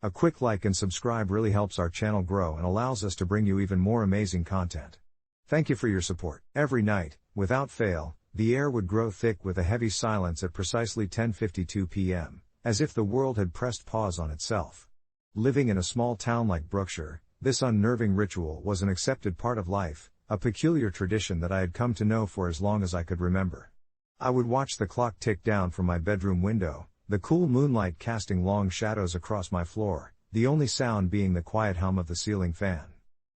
A quick like and subscribe really helps our channel grow and allows us to bring you even more amazing content. Thank you for your support. Every night, without fail, the air would grow thick with a heavy silence at precisely 10:52 p.m., as if the world had pressed pause on itself. Living in a small town like Brookshire, this unnerving ritual was an accepted part of life, a peculiar tradition that I had come to know for as long as I could remember. I would watch the clock tick down from my bedroom window, the cool moonlight casting long shadows across my floor, the only sound being the quiet hum of the ceiling fan.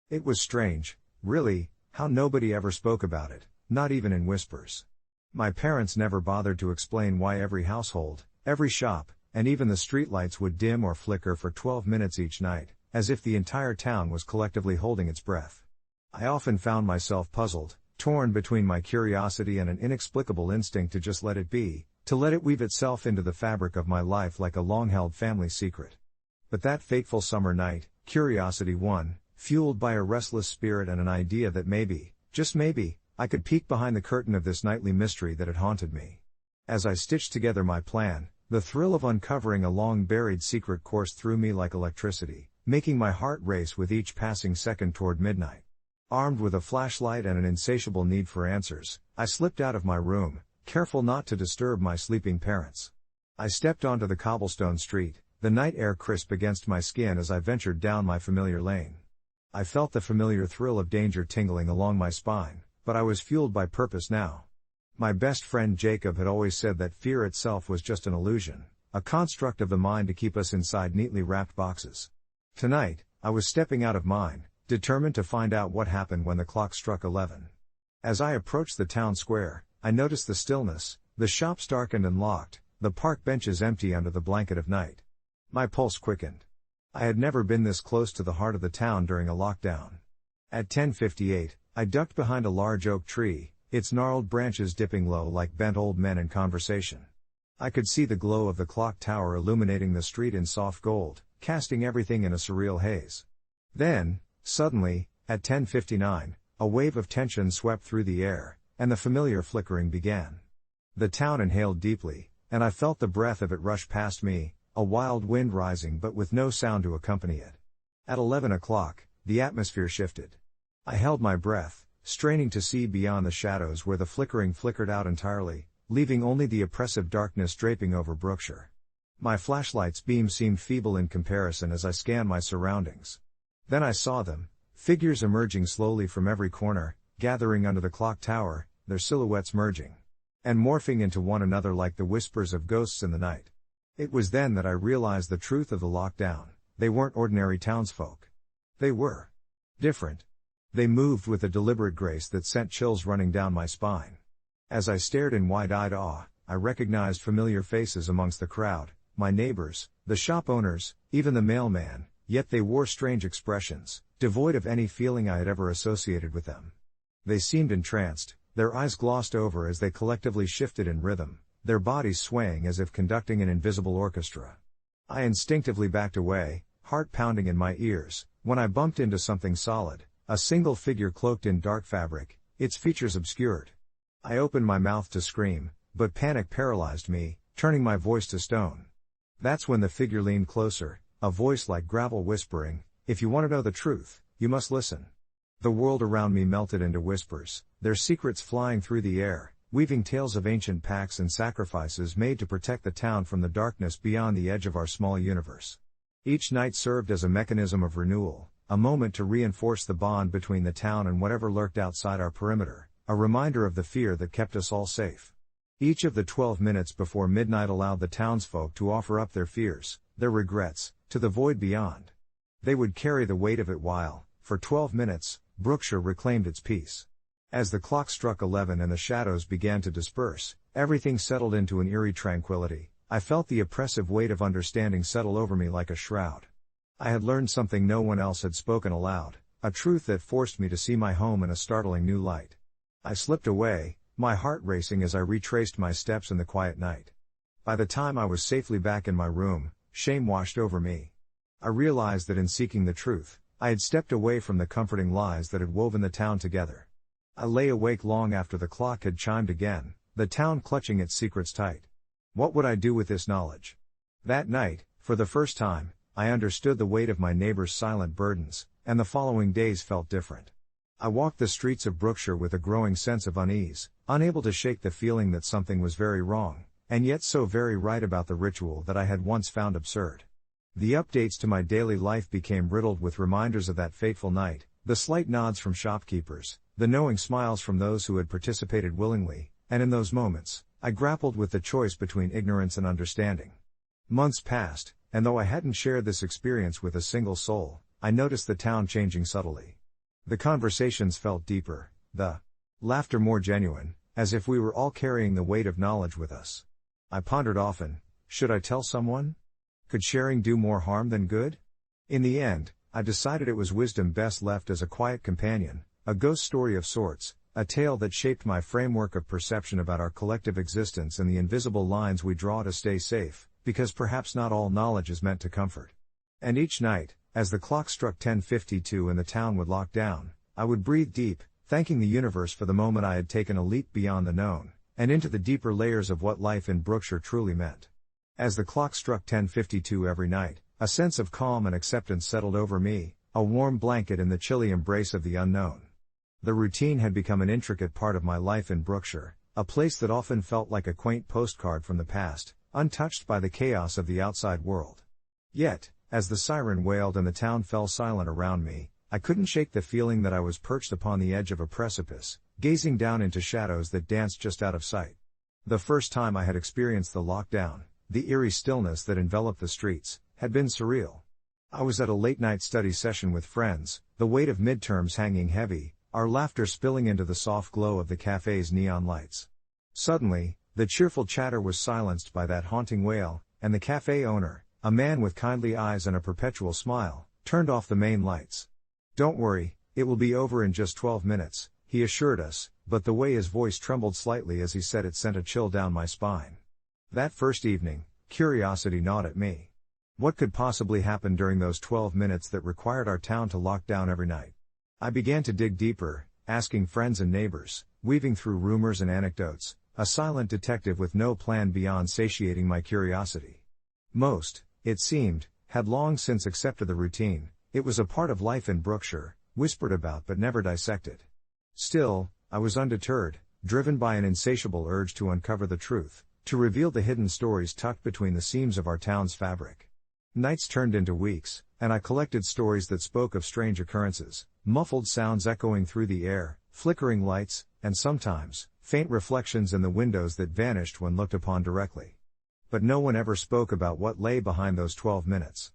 It was strange, really, how nobody ever spoke about it, not even in whispers. My parents never bothered to explain why every household, every shop, and even the streetlights would dim or flicker for 12 minutes each night, as if the entire town was collectively holding its breath. I often found myself puzzled, torn between my curiosity and an inexplicable instinct to just let it be, to let it weave itself into the fabric of my life like a long-held family secret. But that fateful summer night, curiosity won, fueled by a restless spirit and an idea that maybe, just maybe, I could peek behind the curtain of this nightly mystery that had haunted me. As I stitched together my plan, the thrill of uncovering a long-buried secret coursed through me like electricity, making my heart race with each passing second toward midnight. Armed with a flashlight and an insatiable need for answers, I slipped out of my room, careful not to disturb my sleeping parents. I stepped onto the cobblestone street, the night air crisp against my skin as I ventured down my familiar lane. I felt the familiar thrill of danger tingling along my spine, but I was fueled by purpose now. My best friend Jacob had always said that fear itself was just an illusion, a construct of the mind to keep us inside neatly wrapped boxes. Tonight, I was stepping out of mine, determined to find out what happened when the clock struck 11. As I approached the town square, I noticed the stillness, the shops darkened and locked, the park benches empty under the blanket of night. My pulse quickened. I had never been this close to the heart of the town during a lockdown. At 10:58, I ducked behind a large oak tree, its gnarled branches dipping low like bent old men in conversation. I could see the glow of the clock tower illuminating the street in soft gold, casting everything in a surreal haze. Then, suddenly, at 10:59, a wave of tension swept through the air, and the familiar flickering began. The town inhaled deeply, and I felt the breath of it rush past me, a wild wind rising but with no sound to accompany it. At 11 o'clock, the atmosphere shifted. I held my breath, straining to see beyond the shadows where the flickering flickered out entirely, leaving only the oppressive darkness draping over Brookshire. My flashlight's beam seemed feeble in comparison as I scanned my surroundings. Then I saw them, figures emerging slowly from every corner, gathering under the clock tower, their silhouettes merging and morphing into one another like the whispers of ghosts in the night. It was then that I realized the truth of the lockdown. They weren't ordinary townsfolk. They were different. They moved with a deliberate grace that sent chills running down my spine. As I stared in wide-eyed awe, I recognized familiar faces amongst the crowd, my neighbors, the shop owners, even the mailman, yet they wore strange expressions, devoid of any feeling I had ever associated with them. They seemed entranced, their eyes glossed over as they collectively shifted in rhythm, their bodies swaying as if conducting an invisible orchestra. I instinctively backed away, heart pounding in my ears, when I bumped into something solid, a single figure cloaked in dark fabric, its features obscured. I opened my mouth to scream, but panic paralyzed me, turning my voice to stone. That's when the figure leaned closer, a voice like gravel whispering, "If you want to know the truth, you must listen." The world around me melted into whispers, their secrets flying through the air, weaving tales of ancient pacts and sacrifices made to protect the town from the darkness beyond the edge of our small universe. Each night served as a mechanism of renewal, a moment to reinforce the bond between the town and whatever lurked outside our perimeter, a reminder of the fear that kept us all safe. Each of the 12 minutes before midnight allowed the townsfolk to offer up their fears, their regrets, to the void beyond. They would carry the weight of it while, for 12 minutes, Brookshire reclaimed its peace. As the clock struck 11 and the shadows began to disperse, everything settled into an eerie tranquility. I felt the oppressive weight of understanding settle over me like a shroud. I had learned something no one else had spoken aloud, a truth that forced me to see my home in a startling new light. I slipped away, my heart racing as I retraced my steps in the quiet night. By the time I was safely back in my room, shame washed over me. I realized that in seeking the truth, I had stepped away from the comforting lies that had woven the town together. I lay awake long after the clock had chimed again, the town clutching its secrets tight. What would I do with this knowledge? That night, for the first time, I understood the weight of my neighbor's silent burdens, and the following days felt different. I walked the streets of Brookshire with a growing sense of unease, unable to shake the feeling that something was very wrong, and yet so very right about the ritual that I had once found absurd. The updates to my daily life became riddled with reminders of that fateful night, the slight nods from shopkeepers, the knowing smiles from those who had participated willingly, and in those moments, I grappled with the choice between ignorance and understanding. Months passed, and though I hadn't shared this experience with a single soul, I noticed the town changing subtly. The conversations felt deeper, the laughter more genuine, as if we were all carrying the weight of knowledge with us. I pondered often, should I tell someone? Could sharing do more harm than good? In the end, I decided it was wisdom best left as a quiet companion, a ghost story of sorts, a tale that shaped my framework of perception about our collective existence and the invisible lines we draw to stay safe, because perhaps not all knowledge is meant to comfort. And each night, as the clock struck 10:52 and the town would lock down, I would breathe deep, thanking the universe for the moment I had taken a leap beyond the known, and into the deeper layers of what life in Brookshire truly meant. As the clock struck 10:52 every night, a sense of calm and acceptance settled over me, a warm blanket in the chilly embrace of the unknown. The routine had become an intricate part of my life in Brookshire, a place that often felt like a quaint postcard from the past, untouched by the chaos of the outside world. Yet, as the siren wailed and the town fell silent around me, I couldn't shake the feeling that I was perched upon the edge of a precipice, gazing down into shadows that danced just out of sight. The first time I had experienced the lockdown, the eerie stillness that enveloped the streets, had been surreal. I was at a late-night study session with friends, the weight of midterms hanging heavy, our laughter spilling into the soft glow of the cafe's neon lights. Suddenly, the cheerful chatter was silenced by that haunting wail, and the cafe owner, a man with kindly eyes and a perpetual smile, turned off the main lights. "Don't worry, it will be over in just 12 minutes, he assured us, but the way his voice trembled slightly as he said it sent a chill down my spine. That first evening, curiosity gnawed at me. What could possibly happen during those 12 minutes that required our town to lock down every night? I began to dig deeper, asking friends and neighbors, weaving through rumors and anecdotes, a silent detective with no plan beyond satiating my curiosity. Most, it seemed, had long since accepted the routine. It was a part of life in Brookshire, whispered about but never dissected. Still, I was undeterred, driven by an insatiable urge to uncover the truth, to reveal the hidden stories tucked between the seams of our town's fabric. Nights turned into weeks, and I collected stories that spoke of strange occurrences, muffled sounds echoing through the air, flickering lights, and sometimes, faint reflections in the windows that vanished when looked upon directly. But no one ever spoke about what lay behind those 12 minutes.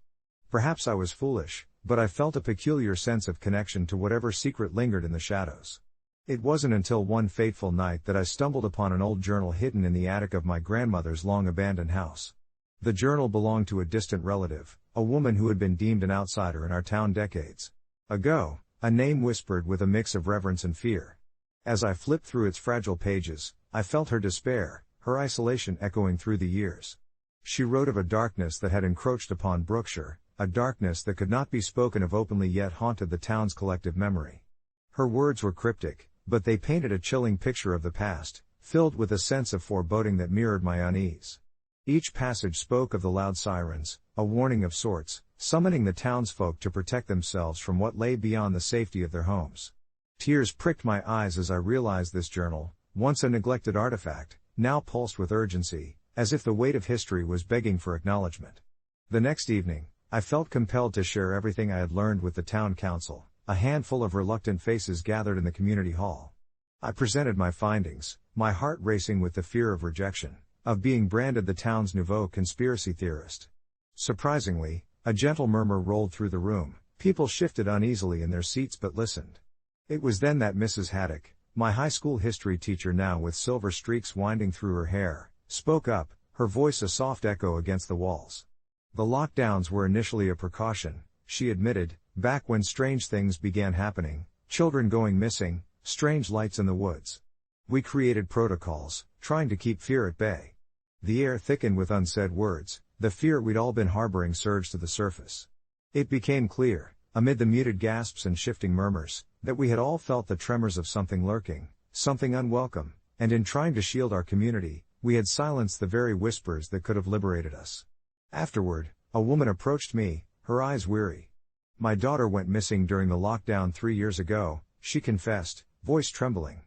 Perhaps I was foolish, but I felt a peculiar sense of connection to whatever secret lingered in the shadows. It wasn't until one fateful night that I stumbled upon an old journal hidden in the attic of my grandmother's long-abandoned house. The journal belonged to a distant relative, a woman who had been deemed an outsider in our town decades ago, a name whispered with a mix of reverence and fear. As I flipped through its fragile pages, I felt her despair, her isolation echoing through the years. She wrote of a darkness that had encroached upon Brookshire, a darkness that could not be spoken of openly yet haunted the town's collective memory. Her words were cryptic, but they painted a chilling picture of the past, filled with a sense of foreboding that mirrored my unease. Each passage spoke of the loud sirens, a warning of sorts, summoning the townsfolk to protect themselves from what lay beyond the safety of their homes. Tears pricked my eyes as I realized this journal, once a neglected artifact, now pulsed with urgency, as if the weight of history was begging for acknowledgement. The next evening, I felt compelled to share everything I had learned with the town council. A handful of reluctant faces gathered in the community hall. I presented my findings, my heart racing with the fear of rejection, of being branded the town's nouveau conspiracy theorist. Surprisingly, a gentle murmur rolled through the room, people shifted uneasily in their seats but listened. It was then that Mrs. Haddock, my high school history teacher now with silver streaks winding through her hair, spoke up, her voice a soft echo against the walls. The lockdowns were initially a precaution, she admitted, back when strange things began happening, children going missing, strange lights in the woods. We created protocols, trying to keep fear at bay. The air thickened with unsaid words, the fear we'd all been harboring surged to the surface. It became clear, amid the muted gasps and shifting murmurs, that we had all felt the tremors of something lurking, something unwelcome, and in trying to shield our community, we had silenced the very whispers that could have liberated us. Afterward, a woman approached me, her eyes weary. "My daughter went missing during the lockdown 3 years ago," she confessed, voice trembling.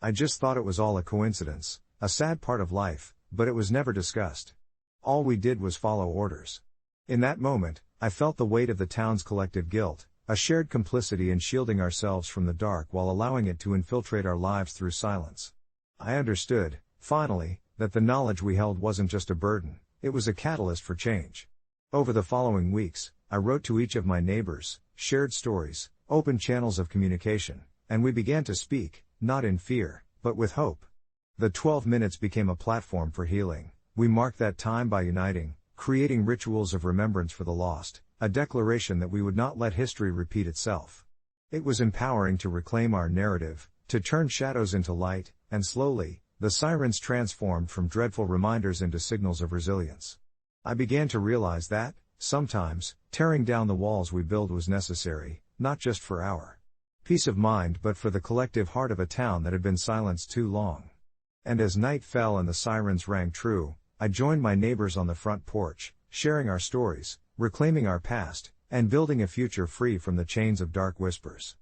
"I just thought it was all a coincidence, a sad part of life, but it was never discussed. All we did was follow orders." In that moment, I felt the weight of the town's collective guilt, a shared complicity in shielding ourselves from the dark while allowing it to infiltrate our lives through silence. I understood, finally, that the knowledge we held wasn't just a burden, it was a catalyst for change. Over the following weeks, I wrote to each of my neighbors, shared stories, opened channels of communication, and we began to speak, not in fear, but with hope. The 12 minutes became a platform for healing. We marked that time by uniting, creating rituals of remembrance for the lost, a declaration that we would not let history repeat itself. It was empowering to reclaim our narrative, to turn shadows into light, and slowly, the sirens transformed from dreadful reminders into signals of resilience. I began to realize that, sometimes, tearing down the walls we build was necessary, not just for our peace of mind but for the collective heart of a town that had been silenced too long. And as night fell and the sirens rang true, I joined my neighbors on the front porch, sharing our stories, reclaiming our past, and building a future free from the chains of dark whispers.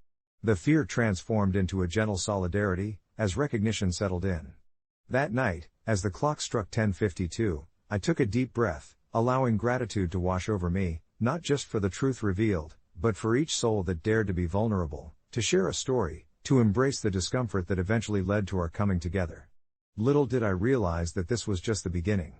The fear transformed into a gentle solidarity, as recognition settled in. That night, as the clock struck 10:52, I took a deep breath, allowing gratitude to wash over me, not just for the truth revealed, but for each soul that dared to be vulnerable, to share a story, to embrace the discomfort that eventually led to our coming together. Little did I realize that this was just the beginning.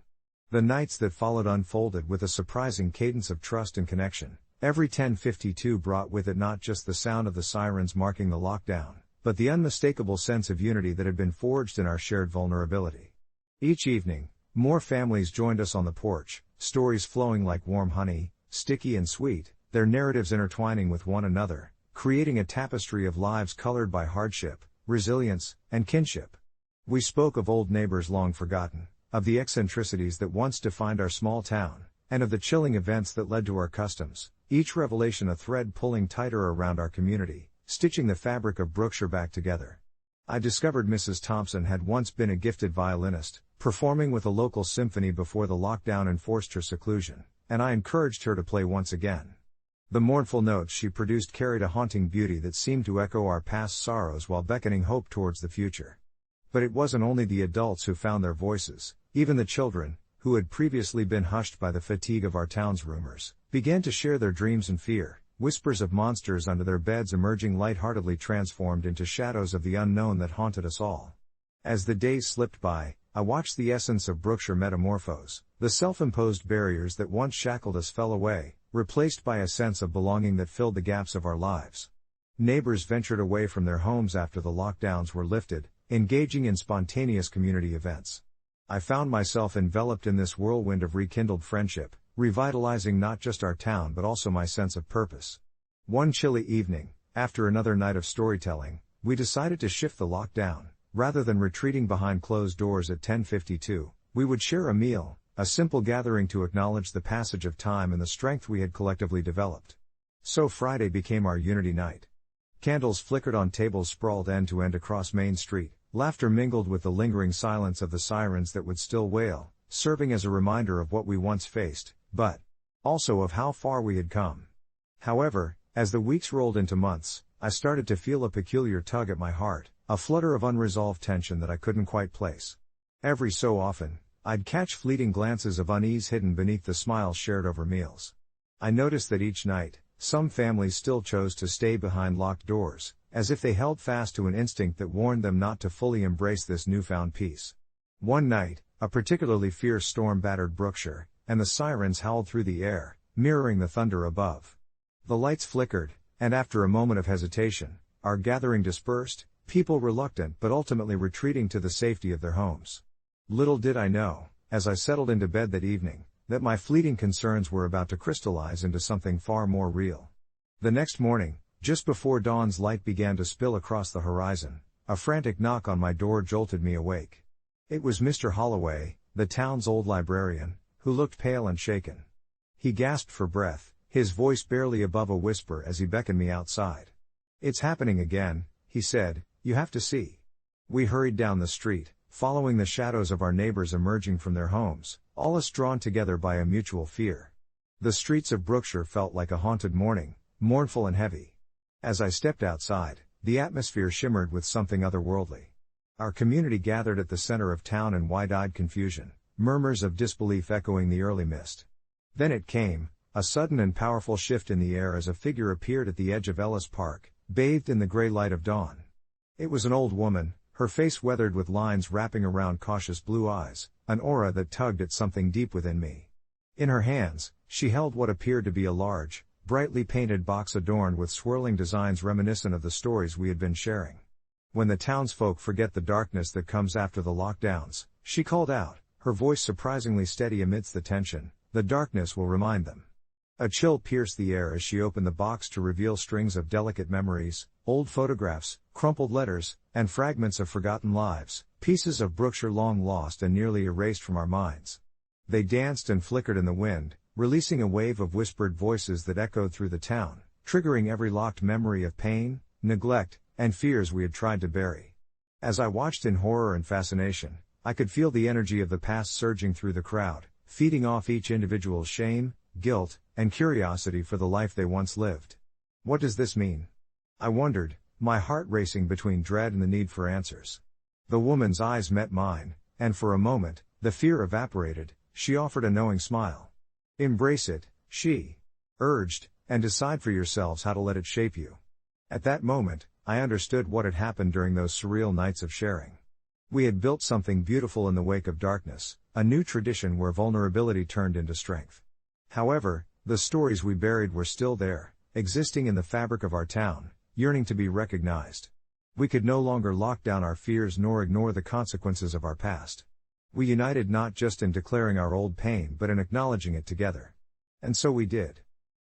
The nights that followed unfolded with a surprising cadence of trust and connection. Every 10:52 brought with it not just the sound of the sirens marking the lockdown, but the unmistakable sense of unity that had been forged in our shared vulnerability. Each evening, more families joined us on the porch, stories flowing like warm honey, sticky and sweet, their narratives intertwining with one another, creating a tapestry of lives colored by hardship, resilience, and kinship. We spoke of old neighbors long forgotten, of the eccentricities that once defined our small town, and of the chilling events that led to our customs, each revelation a thread pulling tighter around our community, stitching the fabric of Brookshire back together. I discovered Mrs. Thompson had once been a gifted violinist, performing with a local symphony before the lockdown enforced her seclusion, and I encouraged her to play once again. The mournful notes she produced carried a haunting beauty that seemed to echo our past sorrows while beckoning hope towards the future. But it wasn't only the adults who found their voices, even the children, who had previously been hushed by the fatigue of our town's rumors, began to share their dreams and fear, whispers of monsters under their beds emerging lightheartedly transformed into shadows of the unknown that haunted us all. As the days slipped by, I watched the essence of Brookshire metamorphose. The self-imposed barriers that once shackled us fell away, replaced by a sense of belonging that filled the gaps of our lives. Neighbors ventured away from their homes after the lockdowns were lifted, engaging in spontaneous community events. I found myself enveloped in this whirlwind of rekindled friendship, revitalizing not just our town but also my sense of purpose. One chilly evening, after another night of storytelling, we decided to shift the lockdown. Rather than retreating behind closed doors at 10:52, we would share a meal, a simple gathering to acknowledge the passage of time and the strength we had collectively developed. So Friday became our unity night. Candles flickered on tables sprawled end to end across Main Street, laughter mingled with the lingering silence of the sirens that would still wail, serving as a reminder of what we once faced, but also of how far we had come. However, as the weeks rolled into months, I started to feel a peculiar tug at my heart, a flutter of unresolved tension that I couldn't quite place. Every so often, I'd catch fleeting glances of unease hidden beneath the smiles shared over meals. I noticed that each night, some families still chose to stay behind locked doors, as if they held fast to an instinct that warned them not to fully embrace this newfound peace. One night, a particularly fierce storm battered Brookshire, and the sirens howled through the air, mirroring the thunder above. The lights flickered, and after a moment of hesitation, our gathering dispersed, people reluctant but ultimately retreating to the safety of their homes. Little did I know, as I settled into bed that evening, that my fleeting concerns were about to crystallize into something far more real. The next morning, just before dawn's light began to spill across the horizon, a frantic knock on my door jolted me awake. It was Mr. Holloway, the town's old librarian, who looked pale and shaken. He gasped for breath, his voice barely above a whisper as he beckoned me outside. "It's happening again," he said, "you have to see." We hurried down the street, following the shadows of our neighbors emerging from their homes, all us drawn together by a mutual fear. The streets of Brookshire felt like a haunted morning, mournful and heavy. As I stepped outside, the atmosphere shimmered with something otherworldly. Our community gathered at the center of town in wide-eyed confusion, murmurs of disbelief echoing the early mist. Then it came, a sudden and powerful shift in the air as a figure appeared at the edge of Ellis Park, bathed in the gray light of dawn. It was an old woman, her face weathered with lines wrapping around cautious blue eyes, an aura that tugged at something deep within me. In her hands, she held what appeared to be a large, brightly painted box adorned with swirling designs reminiscent of the stories we had been sharing. When the townsfolk forget the darkness that comes after the lockdowns, she called out, her voice surprisingly steady amidst the tension, the darkness will remind them. A chill pierced the air as she opened the box to reveal strings of delicate memories, old photographs, crumpled letters, and fragments of forgotten lives, pieces of Brookshire long lost and nearly erased from our minds. They danced and flickered in the wind, releasing a wave of whispered voices that echoed through the town, triggering every locked memory of pain, neglect, and fears we had tried to bury. As I watched in horror and fascination, I could feel the energy of the past surging through the crowd, feeding off each individual's shame, guilt, and curiosity for the life they once lived. What does this mean? I wondered, my heart racing between dread and the need for answers. The woman's eyes met mine, and for a moment, the fear evaporated. She offered a knowing smile. Embrace it, she urged, and decide for yourselves how to let it shape you. At that moment, I understood what had happened during those surreal nights of sharing. We had built something beautiful in the wake of darkness, a new tradition where vulnerability turned into strength. However, the stories we buried were still there, existing in the fabric of our town, yearning to be recognized. We could no longer lock down our fears nor ignore the consequences of our past. We united not just in declaring our old pain but in acknowledging it together. And so we did.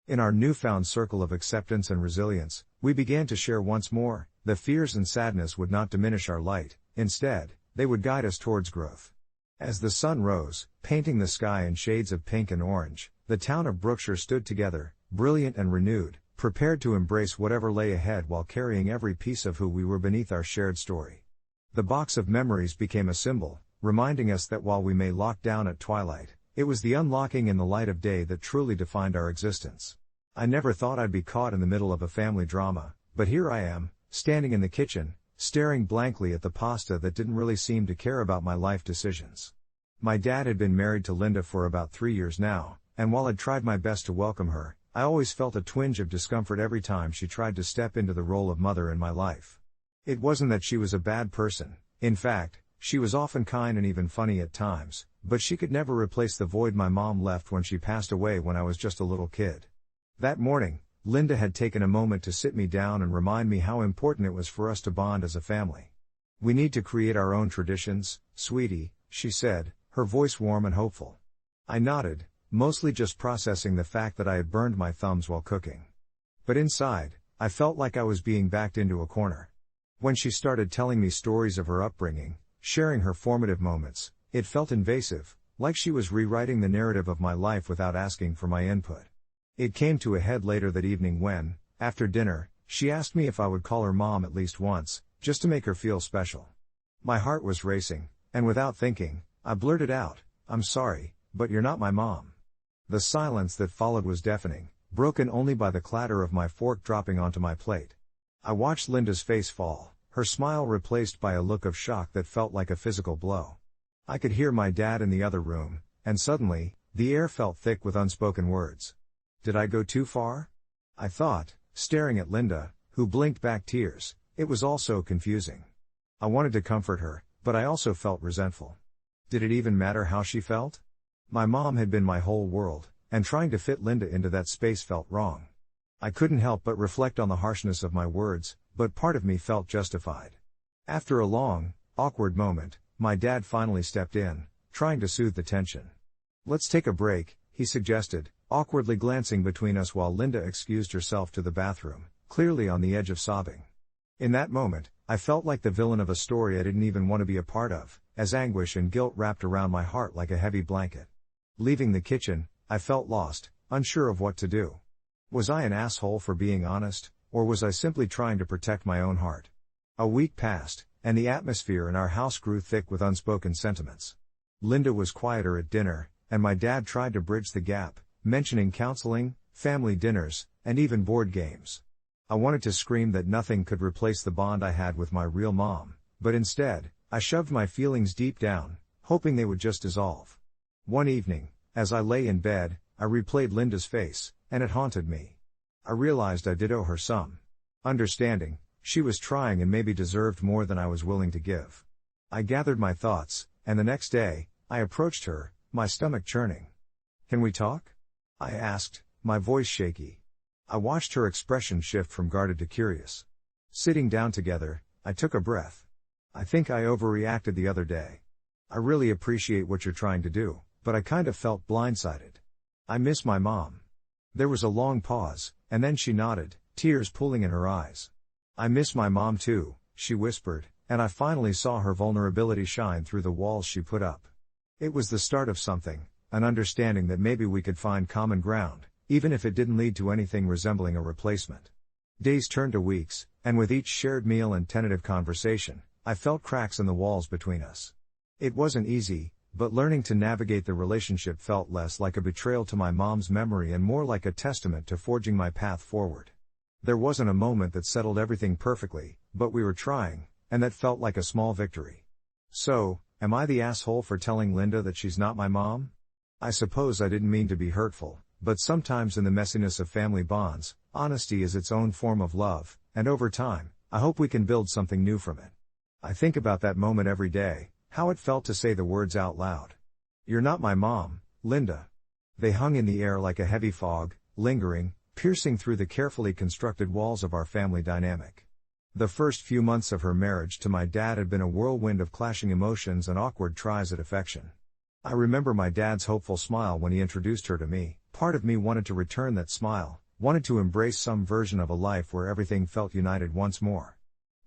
In our newfound circle of acceptance and resilience, we began to share once more. The fears and sadness would not diminish our light, instead, they would guide us towards growth. As the sun rose, painting the sky in shades of pink and orange, the town of Brookshire stood together, brilliant and renewed, prepared to embrace whatever lay ahead while carrying every piece of who we were beneath our shared story. The box of memories became a symbol, reminding us that while we may lock down at twilight, it was the unlocking in the light of day that truly defined our existence. I never thought I'd be caught in the middle of a family drama, but here I am, standing in the kitchen, staring blankly at the pasta that didn't really seem to care about my life decisions. My dad had been married to Linda for about 3 years now, and while I'd tried my best to welcome her, I always felt a twinge of discomfort every time she tried to step into the role of mother in my life. It wasn't that she was a bad person, in fact, she was often kind and even funny at times, but she could never replace the void my mom left when she passed away when I was just a little kid. That morning, Linda had taken a moment to sit me down and remind me how important it was for us to bond as a family. We need to create our own traditions, sweetie, she said, her voice warm and hopeful. I nodded, mostly just processing the fact that I had burned my thumbs while cooking. But inside, I felt like I was being backed into a corner. When she started telling me stories of her upbringing, sharing her formative moments, it felt invasive, like she was rewriting the narrative of my life without asking for my input. It came to a head later that evening when, after dinner, she asked me if I would call her mom at least once, just to make her feel special. My heart was racing, and without thinking, I blurted out, "I'm sorry, but you're not my mom." The silence that followed was deafening, broken only by the clatter of my fork dropping onto my plate. I watched Linda's face fall, her smile replaced by a look of shock that felt like a physical blow. I could hear my dad in the other room, and suddenly, the air felt thick with unspoken words. Did I go too far? I thought, staring at Linda, who blinked back tears. It was all so confusing. I wanted to comfort her, but I also felt resentful. Did it even matter how she felt? My mom had been my whole world, and trying to fit Linda into that space felt wrong. I couldn't help but reflect on the harshness of my words, but part of me felt justified. After a long, awkward moment, my dad finally stepped in, trying to soothe the tension. "Let's take a break," he suggested, awkwardly glancing between us while Linda excused herself to the bathroom, clearly on the edge of sobbing. In that moment, I felt like the villain of a story I didn't even want to be a part of, as anguish and guilt wrapped around my heart like a heavy blanket. Leaving the kitchen, I felt lost, unsure of what to do. Was I an asshole for being honest, or was I simply trying to protect my own heart? A week passed, and the atmosphere in our house grew thick with unspoken sentiments. Linda was quieter at dinner, and my dad tried to bridge the gap, mentioning counseling, family dinners, and even board games. I wanted to scream that nothing could replace the bond I had with my real mom, but instead, I shoved my feelings deep down, hoping they would just dissolve. One evening, as I lay in bed, I replayed Linda's face, and it haunted me. I realized I did owe her some understanding. She was trying and maybe deserved more than I was willing to give. I gathered my thoughts, and the next day, I approached her, my stomach churning. "Can we talk?" I asked, my voice shaky. I watched her expression shift from guarded to curious. Sitting down together, I took a breath. "I think I overreacted the other day. I really appreciate what you're trying to do, but I kind of felt blindsided. I miss my mom." There was a long pause, and then she nodded, tears pooling in her eyes. "I miss my mom too," she whispered, and I finally saw her vulnerability shine through the walls she put up. It was the start of something, an understanding that maybe we could find common ground, even if it didn't lead to anything resembling a replacement. Days turned to weeks, and with each shared meal and tentative conversation, I felt cracks in the walls between us. It wasn't easy, but learning to navigate the relationship felt less like a betrayal to my mom's memory and more like a testament to forging my path forward. There wasn't a moment that settled everything perfectly, but we were trying, and that felt like a small victory. So, am I the asshole for telling Linda that she's not my mom? I suppose I didn't mean to be hurtful, but sometimes in the messiness of family bonds, honesty is its own form of love, and over time, I hope we can build something new from it. I think about that moment every day, how it felt to say the words out loud. "You're not my mom, Linda." They hung in the air like a heavy fog, lingering, piercing through the carefully constructed walls of our family dynamic. The first few months of her marriage to my dad had been a whirlwind of clashing emotions and awkward tries at affection. I remember my dad's hopeful smile when he introduced her to me. Part of me wanted to return that smile, wanted to embrace some version of a life where everything felt united once more.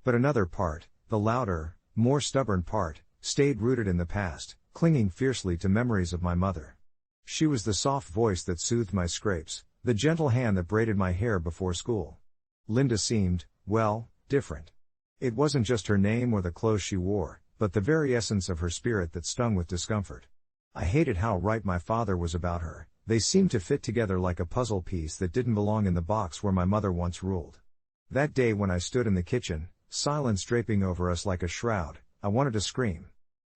But another part, the louder, more stubborn part, stayed rooted in the past, clinging fiercely to memories of my mother. She was the soft voice that soothed my scrapes, the gentle hand that braided my hair before school. Linda seemed, well, different. It wasn't just her name or the clothes she wore, but the very essence of her spirit that stung with discomfort. I hated how right my father was about her. They seemed to fit together like a puzzle piece that didn't belong in the box where my mother once ruled. That day when I stood in the kitchen, silence draping over us like a shroud, I wanted to scream.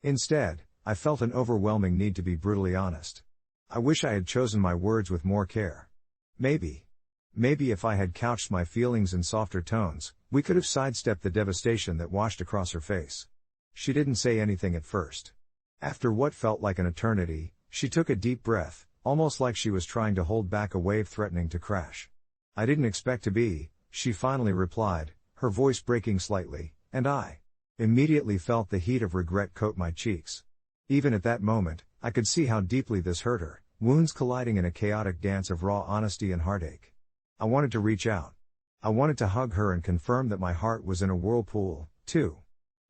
Instead, I felt an overwhelming need to be brutally honest. I wish I had chosen my words with more care. Maybe if I had couched my feelings in softer tones, we could have sidestepped the devastation that washed across her face. She didn't say anything at first. After what felt like an eternity, she took a deep breath, almost like she was trying to hold back a wave threatening to crash. "I didn't expect to be," she finally replied, her voice breaking slightly, and I immediately felt the heat of regret coat my cheeks. Even at that moment, I could see how deeply this hurt her, wounds colliding in a chaotic dance of raw honesty and heartache. I wanted to reach out. I wanted to hug her and confirm that my heart was in a whirlpool, too.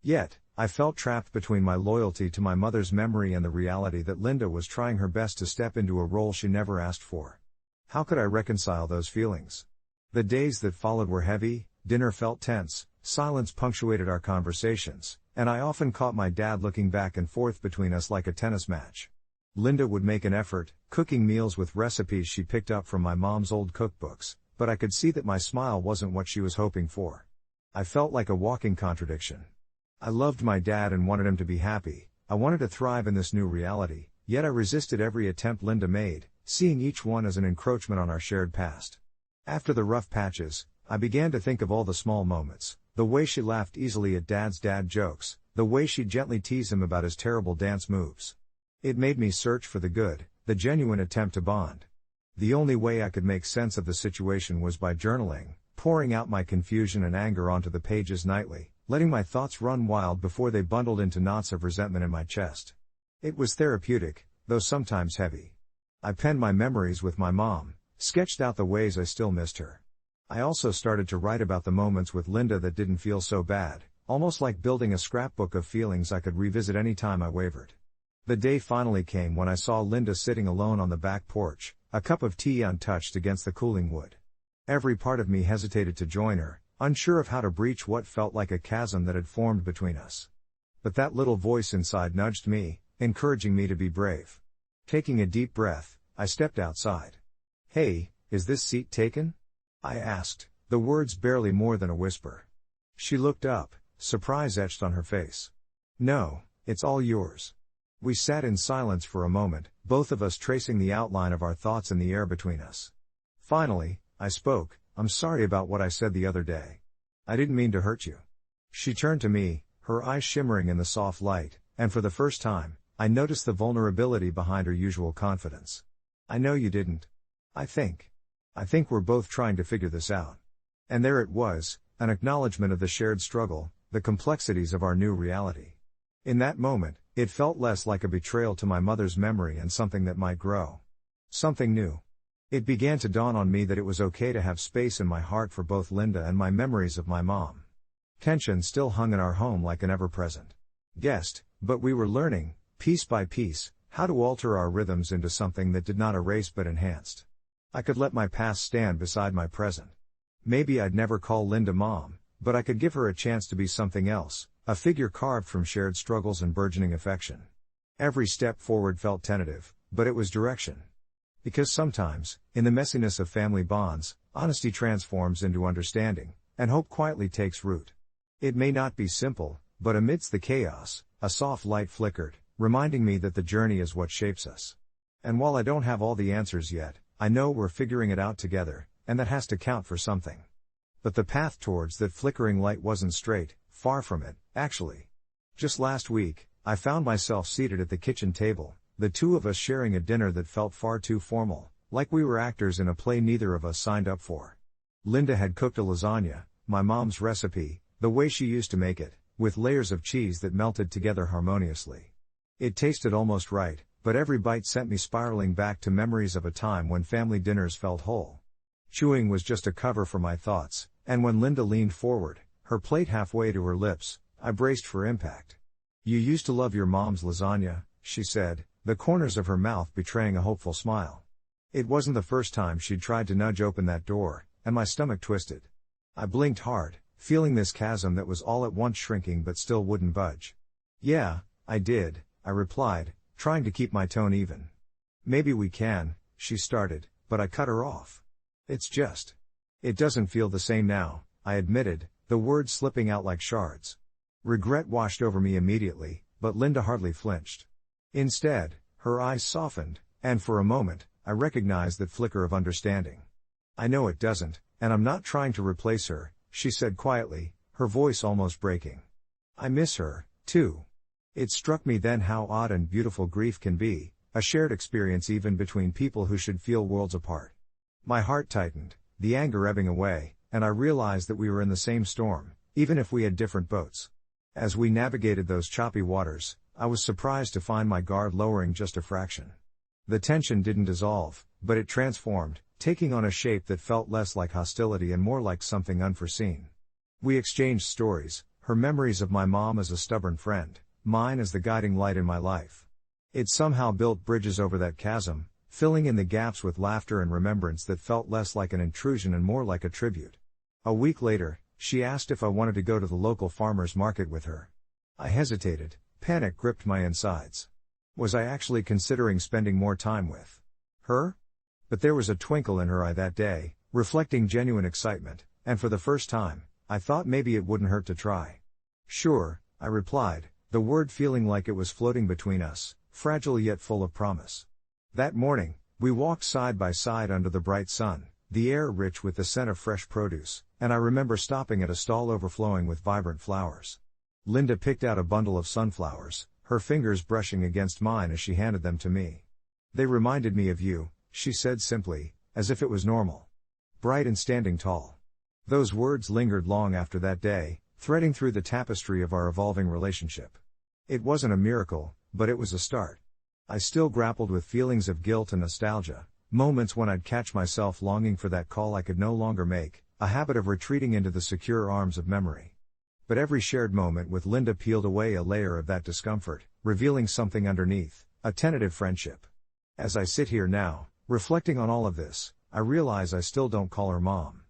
Yet, I felt trapped between my loyalty to my mother's memory and the reality that Linda was trying her best to step into a role she never asked for. How could I reconcile those feelings? The days that followed were heavy, dinner felt tense, silence punctuated our conversations, and I often caught my dad looking back and forth between us like a tennis match. Linda would make an effort, cooking meals with recipes she picked up from my mom's old cookbooks, but I could see that my smile wasn't what she was hoping for. I felt like a walking contradiction. I loved my dad and wanted him to be happy. I wanted to thrive in this new reality, yet I resisted every attempt Linda made, seeing each one as an encroachment on our shared past. After the rough patches, I began to think of all the small moments, the way she laughed easily at Dad's dad jokes, the way she'd gently tease him about his terrible dance moves. It made me search for the good, the genuine attempt to bond. The only way I could make sense of the situation was by journaling, pouring out my confusion and anger onto the pages nightly, letting my thoughts run wild before they bundled into knots of resentment in my chest. It was therapeutic, though sometimes heavy. I penned my memories with my mom, sketched out the ways I still missed her. I also started to write about the moments with Linda that didn't feel so bad, almost like building a scrapbook of feelings I could revisit any time I wavered. The day finally came when I saw Linda sitting alone on the back porch, a cup of tea untouched against the cooling wood. Every part of me hesitated to join her, unsure of how to breach what felt like a chasm that had formed between us. But that little voice inside nudged me, encouraging me to be brave. Taking a deep breath, I stepped outside. "Hey, is this seat taken?" I asked, the words barely more than a whisper. She looked up, surprise etched on her face. "No, it's all yours." We sat in silence for a moment, both of us tracing the outline of our thoughts in the air between us. Finally, I spoke, "I'm sorry about what I said the other day. I didn't mean to hurt you." She turned to me, her eyes shimmering in the soft light, and for the first time, I noticed the vulnerability behind her usual confidence. "I know you didn't. I think we're both trying to figure this out." And there it was, an acknowledgement of the shared struggle, the complexities of our new reality. In that moment, it felt less like a betrayal to my mother's memory and something that might grow. Something new. It began to dawn on me that it was okay to have space in my heart for both Linda and my memories of my mom. Tension still hung in our home like an ever-present guest, but we were learning, piece by piece, how to alter our rhythms into something that did not erase but enhanced. I could let my past stand beside my present. Maybe I'd never call Linda Mom, but I could give her a chance to be something else, a figure carved from shared struggles and burgeoning affection. Every step forward felt tentative, but it was direction. Because sometimes, in the messiness of family bonds, honesty transforms into understanding, and hope quietly takes root. It may not be simple, but amidst the chaos, a soft light flickered, reminding me that the journey is what shapes us. And while I don't have all the answers yet, I know we're figuring it out together, and that has to count for something. But the path towards that flickering light wasn't straight, far from it, actually. Just last week, I found myself seated at the kitchen table, the two of us sharing a dinner that felt far too formal, like we were actors in a play neither of us signed up for. Linda had cooked a lasagna, my mom's recipe, the way she used to make it, with layers of cheese that melted together harmoniously. It tasted almost right, but every bite sent me spiraling back to memories of a time when family dinners felt whole. Chewing was just a cover for my thoughts, and when Linda leaned forward, her plate halfway to her lips, I braced for impact. "You used to love your mom's lasagna," she said, the corners of her mouth betraying a hopeful smile. It wasn't the first time she'd tried to nudge open that door, and my stomach twisted. I blinked hard, feeling this chasm that was all at once shrinking but still wouldn't budge. "Yeah, I did," I replied, trying to keep my tone even. "Maybe we can," she started, but I cut her off. It doesn't feel the same now," I admitted, the words slipping out like shards. Regret washed over me immediately, but Linda hardly flinched. Instead, her eyes softened, and for a moment, I recognized that flicker of understanding. "I know it doesn't, and I'm not trying to replace her," she said quietly, her voice almost breaking. "I miss her, too." It struck me then how odd and beautiful grief can be, a shared experience even between people who should feel worlds apart. My heart tightened, the anger ebbing away, and I realized that we were in the same storm, even if we had different boats. As we navigated those choppy waters, I was surprised to find my guard lowering just a fraction. The tension didn't dissolve, but it transformed, taking on a shape that felt less like hostility and more like something unforeseen. We exchanged stories, her memories of my mom as a stubborn friend, mine as the guiding light in my life. It somehow built bridges over that chasm, filling in the gaps with laughter and remembrance that felt less like an intrusion and more like a tribute. A week later, she asked if I wanted to go to the local farmer's market with her. I hesitated, panic gripped my insides. Was I actually considering spending more time with her? But there was a twinkle in her eye that day, reflecting genuine excitement, and for the first time, I thought maybe it wouldn't hurt to try. "Sure," I replied, the word feeling like it was floating between us, fragile yet full of promise. That morning, we walked side by side under the bright sun, the air rich with the scent of fresh produce, and I remember stopping at a stall overflowing with vibrant flowers. Linda picked out a bundle of sunflowers, her fingers brushing against mine as she handed them to me. "They reminded me of you," she said simply, as if it was normal. "Bright and standing tall." Those words lingered long after that day, threading through the tapestry of our evolving relationship. It wasn't a miracle, but it was a start. I still grappled with feelings of guilt and nostalgia, moments when I'd catch myself longing for that call I could no longer make, a habit of retreating into the secure arms of memory. But every shared moment with Linda peeled away a layer of that discomfort, revealing something underneath, a tentative friendship. As I sit here now, reflecting on all of this, I realize I still don't call her mom.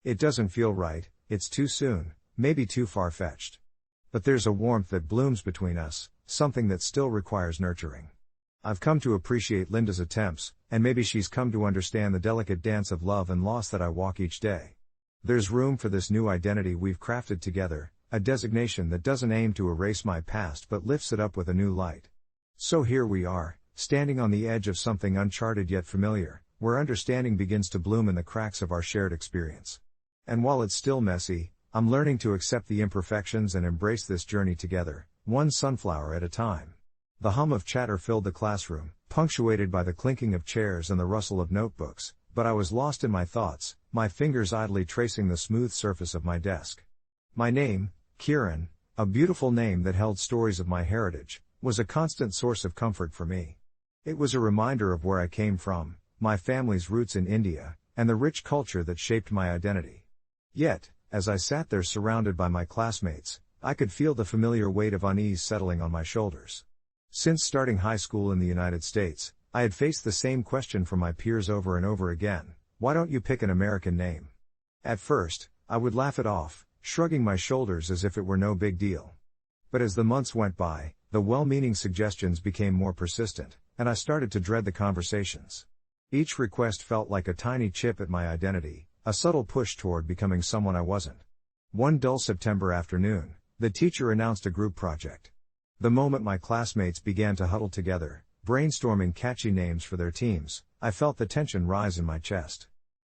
It doesn't feel right, it's too soon, maybe too far-fetched. But there's a warmth that blooms between us, something that still requires nurturing. I've come to appreciate Linda's attempts, and maybe she's come to understand the delicate dance of love and loss that I walk each day. There's room for this new identity we've crafted together, a designation that doesn't aim to erase my past but lifts it up with a new light. So here we are, standing on the edge of something uncharted yet familiar, where understanding begins to bloom in the cracks of our shared experience. And while it's still messy, I'm learning to accept the imperfections and embrace this journey together, one sunflower at a time. The hum of chatter filled the classroom, punctuated by the clinking of chairs and the rustle of notebooks, but I was lost in my thoughts, my fingers idly tracing the smooth surface of my desk. My name, Kieran, a beautiful name that held stories of my heritage, was a constant source of comfort for me. It was a reminder of where I came from, my family's roots in India, and the rich culture that shaped my identity. Yet, as I sat there surrounded by my classmates, I could feel the familiar weight of unease settling on my shoulders. Since starting high school in the United States, I had faced the same question from my peers over and over again: why don't you pick an American name? At first, I would laugh it off, shrugging my shoulders as if it were no big deal. But as the months went by, the well-meaning suggestions became more persistent, and I started to dread the conversations. Each request felt like a tiny chip at my identity, a subtle push toward becoming someone I wasn't. One dull September afternoon, the teacher announced a group project. The moment my classmates began to huddle together, brainstorming catchy names for their teams, I felt the tension rise in my chest.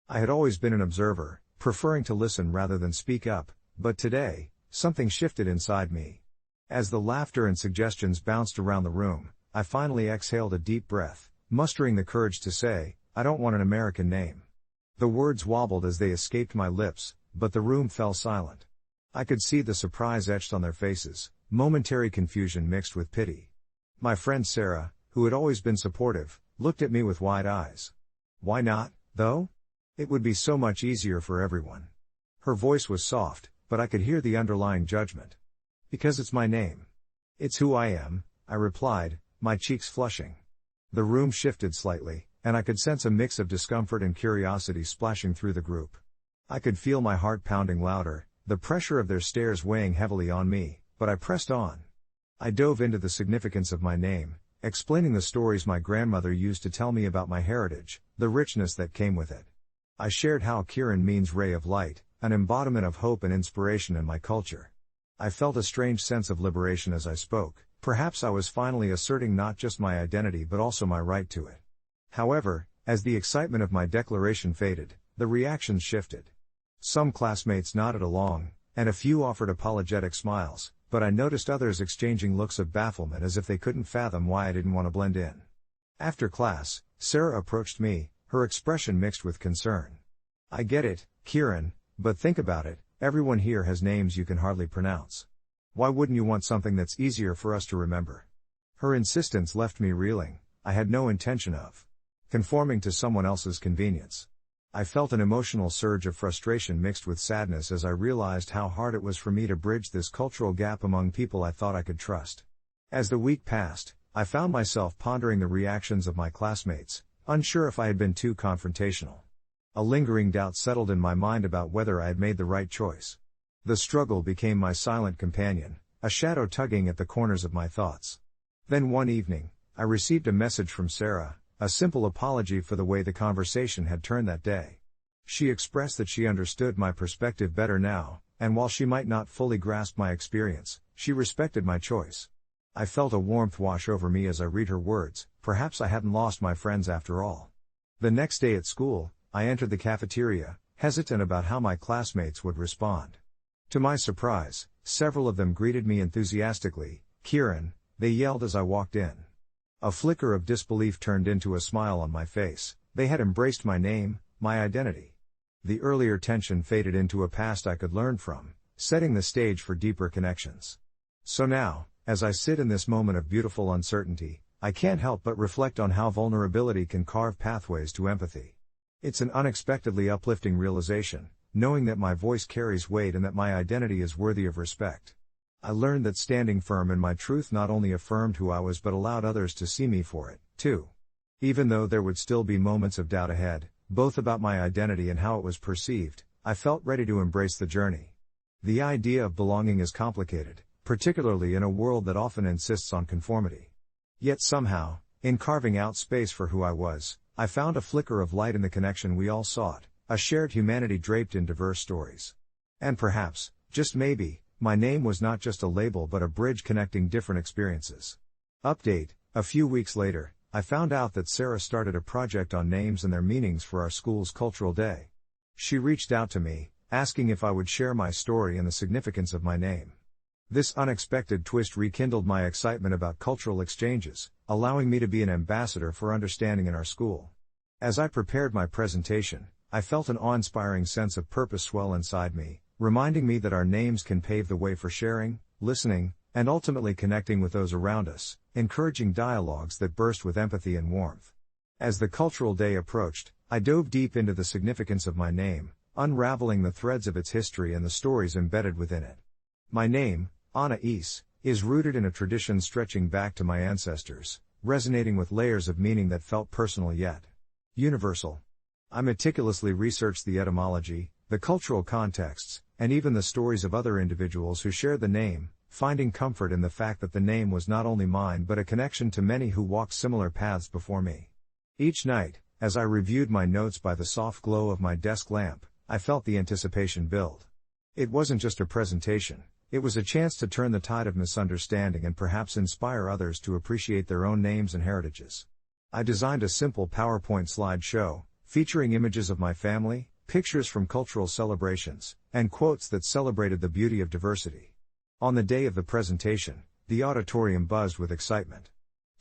I had always been an observer, preferring to listen rather than speak up, but today, something shifted inside me. As the laughter and suggestions bounced around the room, I finally exhaled a deep breath, mustering the courage to say, I don't want an American name. The words wobbled as they escaped my lips, but the room fell silent. I could see the surprise etched on their faces, momentary confusion mixed with pity. My friend Sarah, who had always been supportive, looked at me with wide eyes. Why not, though? It would be so much easier for everyone. Her voice was soft, but I could hear the underlying judgment. Because it's my name. It's who I am, I replied, my cheeks flushing. The room shifted slightly, and I could sense a mix of discomfort and curiosity splashing through the group. I could feel my heart pounding louder, the pressure of their stares weighing heavily on me, but I pressed on. I dove into the significance of my name, explaining the stories my grandmother used to tell me about my heritage, the richness that came with it. I shared how Kieran means ray of light, an embodiment of hope and inspiration in my culture. I felt a strange sense of liberation as I spoke. Perhaps I was finally asserting not just my identity but also my right to it. However, as the excitement of my declaration faded, the reactions shifted. Some classmates nodded along, and a few offered apologetic smiles, but I noticed others exchanging looks of bafflement as if they couldn't fathom why I didn't want to blend in. After class, Sarah approached me, her expression mixed with concern. I get it, Kieran, but think about it, everyone here has names you can hardly pronounce. Why wouldn't you want something that's easier for us to remember? Her insistence left me reeling. I had no intention of conforming to someone else's convenience. I felt an emotional surge of frustration mixed with sadness as I realized how hard it was for me to bridge this cultural gap among people I thought I could trust. As the week passed, I found myself pondering the reactions of my classmates, unsure if I had been too confrontational. A lingering doubt settled in my mind about whether I had made the right choice. The struggle became my silent companion, a shadow tugging at the corners of my thoughts. Then one evening, I received a message from Sarah, a simple apology for the way the conversation had turned that day. She expressed that she understood my perspective better now, and while she might not fully grasp my experience, she respected my choice. I felt a warmth wash over me as I read her words. Perhaps I hadn't lost my friends after all. The next day at school, I entered the cafeteria, hesitant about how my classmates would respond. To my surprise, several of them greeted me enthusiastically. Kieran, they yelled as I walked in. A flicker of disbelief turned into a smile on my face. They had embraced my name, my identity. The earlier tension faded into a past I could learn from, setting the stage for deeper connections. So now, as I sit in this moment of beautiful uncertainty, I can't help but reflect on how vulnerability can carve pathways to empathy. It's an unexpectedly uplifting realization, knowing that my voice carries weight and that my identity is worthy of respect. I learned that standing firm in my truth not only affirmed who I was but allowed others to see me for it, too. Even though there would still be moments of doubt ahead, both about my identity and how it was perceived, I felt ready to embrace the journey. The idea of belonging is complicated, particularly in a world that often insists on conformity. Yet somehow, In carving out space for who I was, I found a flicker of light in the connection we all sought, a shared humanity draped in diverse stories. And perhaps, just maybe, my name was not just a label but a bridge connecting different experiences. Update: a few weeks later, I found out that Sarah started a project on names and their meanings for our school's cultural day. She reached out to me, asking if I would share my story and the significance of my name. This unexpected twist rekindled my excitement about cultural exchanges, allowing me to be an ambassador for understanding in our school. As I prepared my presentation, I felt an awe-inspiring sense of purpose swell inside me, reminding me that our names can pave the way for sharing, listening, and ultimately connecting with those around us, encouraging dialogues that burst with empathy and warmth. As the cultural day approached, I dove deep into the significance of my name, unraveling the threads of its history and the stories embedded within it. My name, Anais, is rooted in a tradition stretching back to my ancestors, resonating with layers of meaning that felt personal yet universal. I meticulously researched the etymology, the cultural contexts, and even the stories of other individuals who shared the name, finding comfort in the fact that the name was not only mine but a connection to many who walked similar paths before me. Each night, as I reviewed my notes by the soft glow of my desk lamp, I felt the anticipation build. It wasn't just a presentation, it was a chance to turn the tide of misunderstanding and perhaps inspire others to appreciate their own names and heritages. I designed a simple PowerPoint slideshow, featuring images of my family, pictures from cultural celebrations, and quotes that celebrated the beauty of diversity. On the day of the presentation, the auditorium buzzed with excitement.